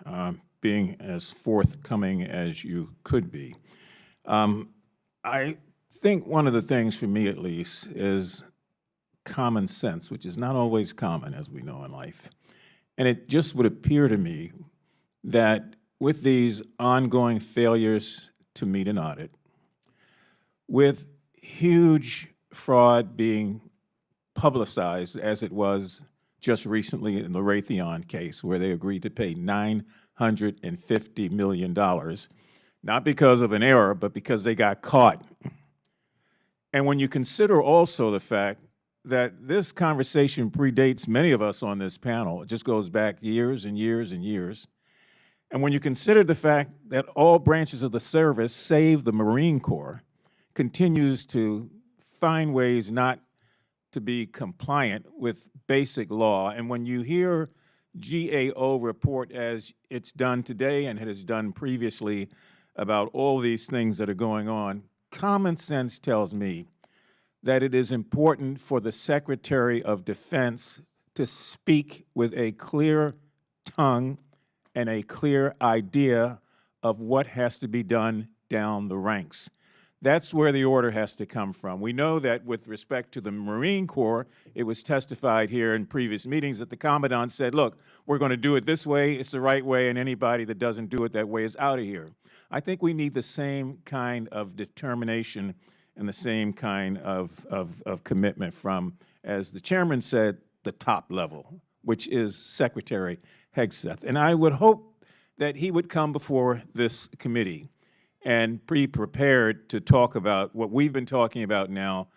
Speaker 3: being as forthcoming as you could be. I think one of the things for me at least is common sense, which is not always common, as we know in life. And it just would appear to me that with these ongoing failures to meet an audit, with huge fraud being publicized as it was just recently in the Raytheon case, where they agreed to pay $950 million, not because of an error, but because they got caught. And when you consider also the fact that this conversation predates many of us on this panel, it just goes back years and years and years, and when you consider the fact that all branches of the service, save the Marine Corps, continues to find ways not to be compliant with basic law, and when you hear GAO report as it's done today and it has done previously about all these things that are going on, common sense tells me that it is important for the Secretary of Defense to speak with a clear tongue and a clear idea of what has to be done down the ranks. That's where the order has to come from. We know that with respect to the Marine Corps, it was testified here in previous meetings that the Commandant said, look, we're going to do it this way, it's the right way, and anybody that doesn't do it that way is out of here. I think we need the same kind of determination and the same kind of commitment from, as the chairman said, the top level, which is Secretary Hegseth. And I would hope that he would come before this committee and be prepared to talk about what we've been talking about now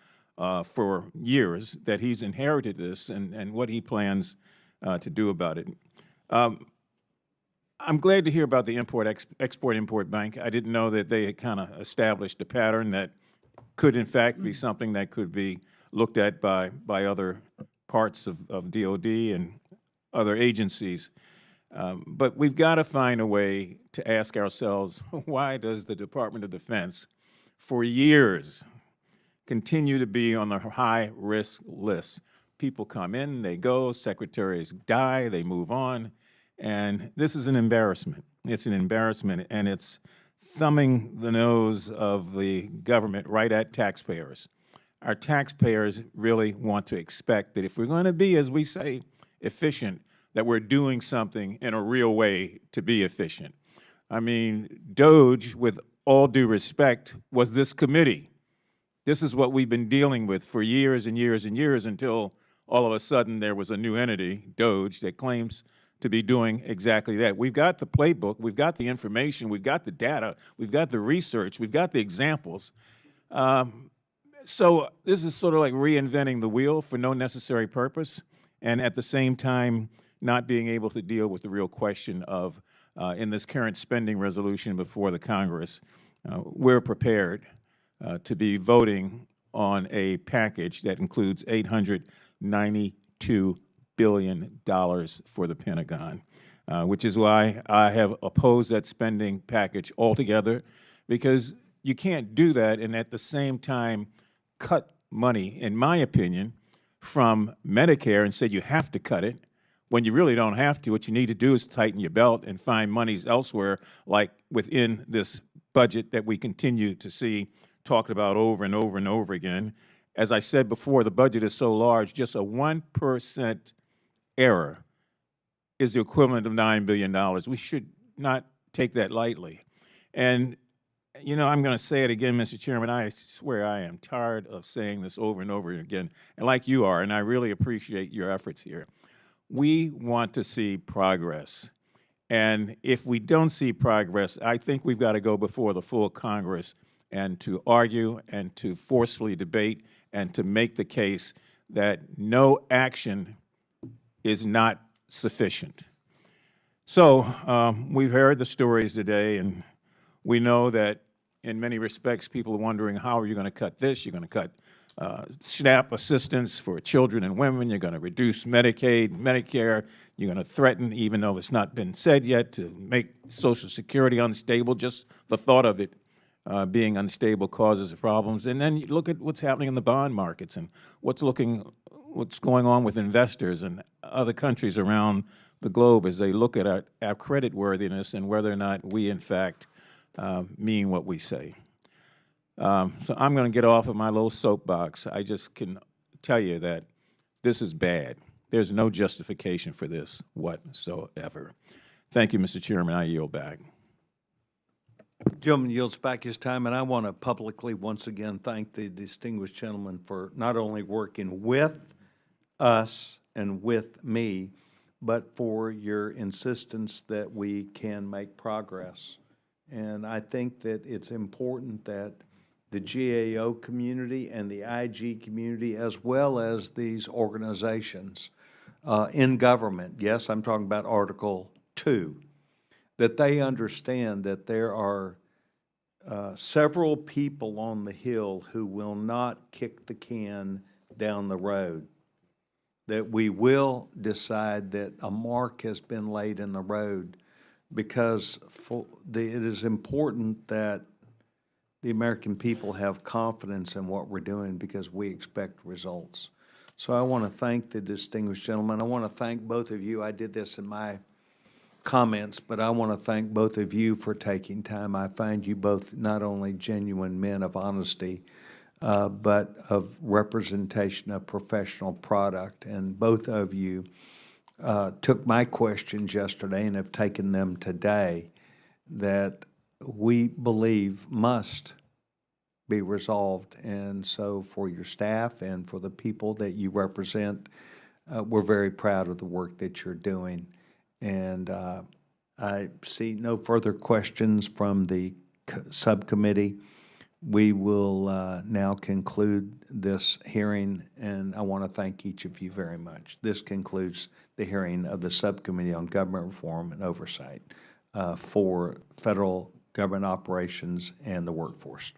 Speaker 3: for years, that he's inherited this and what he plans to do about it. I'm glad to hear about the Export-Import Bank. I didn't know that they had kind of established a pattern that could in fact be something that could be looked at by other parts of DOD and other agencies. But we've got to find a way to ask ourselves, why does the Department of Defense, for years, continue to be on the high-risk list? People come in, they go, secretaries die, they move on, and this is an embarrassment. It's an embarrassment, and it's thumbing the nose of the government right at taxpayers. Our taxpayers really want to expect that if we're going to be, as we say, efficient, that we're doing something in a real way to be efficient. I mean, DOGE, with all due respect, was this committee. This is what we've been dealing with for years and years and years until all of a sudden there was a new entity, DOGE, that claims to be doing exactly that. We've got the playbook, we've got the information, we've got the data, we've got the research, we've got the examples. So this is sort of like reinventing the wheel for no necessary purpose, and at the same time not being able to deal with the real question of, in this current spending resolution before the Congress, we're prepared to be voting on a package that includes $892 billion for the Pentagon, which is why I have opposed that spending package altogether, because you can't do that and at the same time cut money, in my opinion, from Medicare and say you have to cut it when you really don't have to. What you need to do is tighten your belt and find monies elsewhere, like within this budget that we continue to see talked about over and over and over again. As I said before, the budget is so large, just a 1% error is the equivalent of $9 billion. We should not take that lightly. And, you know, I'm going to say it again, Mr. Chairman, I swear I am tired of saying this over and over again, and like you are, and I really appreciate your efforts here. We want to see progress. And if we don't see progress, I think we've got to go before the full Congress and to argue and to forcefully debate and to make the case that no action is not sufficient. So we've heard the stories today, and we know that in many respects people are wondering, how are you going to cut this? You're going to cut SNAP assistance for children and women. You're going to reduce Medicaid, Medicare. You're going to threaten, even though it's not been said yet, to make Social Security unstable. Just the thought of it being unstable causes problems. And then you look at what's happening in the bond markets and what's going on with investors and other countries around the globe as they look at our credit worthiness and whether or not we, in fact, mean what we say. So I'm going to get off of my little soapbox. I just can tell you that this is bad. There's no justification for this whatsoever. Thank you, Mr. Chairman. I yield back.
Speaker 1: Gentleman yields back his time, and I want to publicly once again thank the distinguished gentleman for not only working with us and with me, but for your insistence that we can make progress. And I think that it's important that the GAO community and the IG community, as well as these organizations in government, yes, I'm talking about Article 2, that they understand that there are several people on the Hill who will not kick the can down the road, that we will decide that a mark has been laid in the road, because it is important that the American people have confidence in what we're doing, because we expect results. So I want to thank the distinguished gentleman. I want to thank both of you. I did this in my comments, but I want to thank both of you for taking time. I find you both not only genuine men of honesty, but of representation of professional product. And both of you took my questions yesterday and have taken them today that we believe must be resolved. And so for your staff and for the people that you represent, we're very proud of the work that you're doing. And I see no further questions from the subcommittee. We will now conclude this hearing, and I want to thank each of you very much. This concludes the hearing of the Subcommittee on Government Reform and Oversight for Federal Government Operations and the Workforce.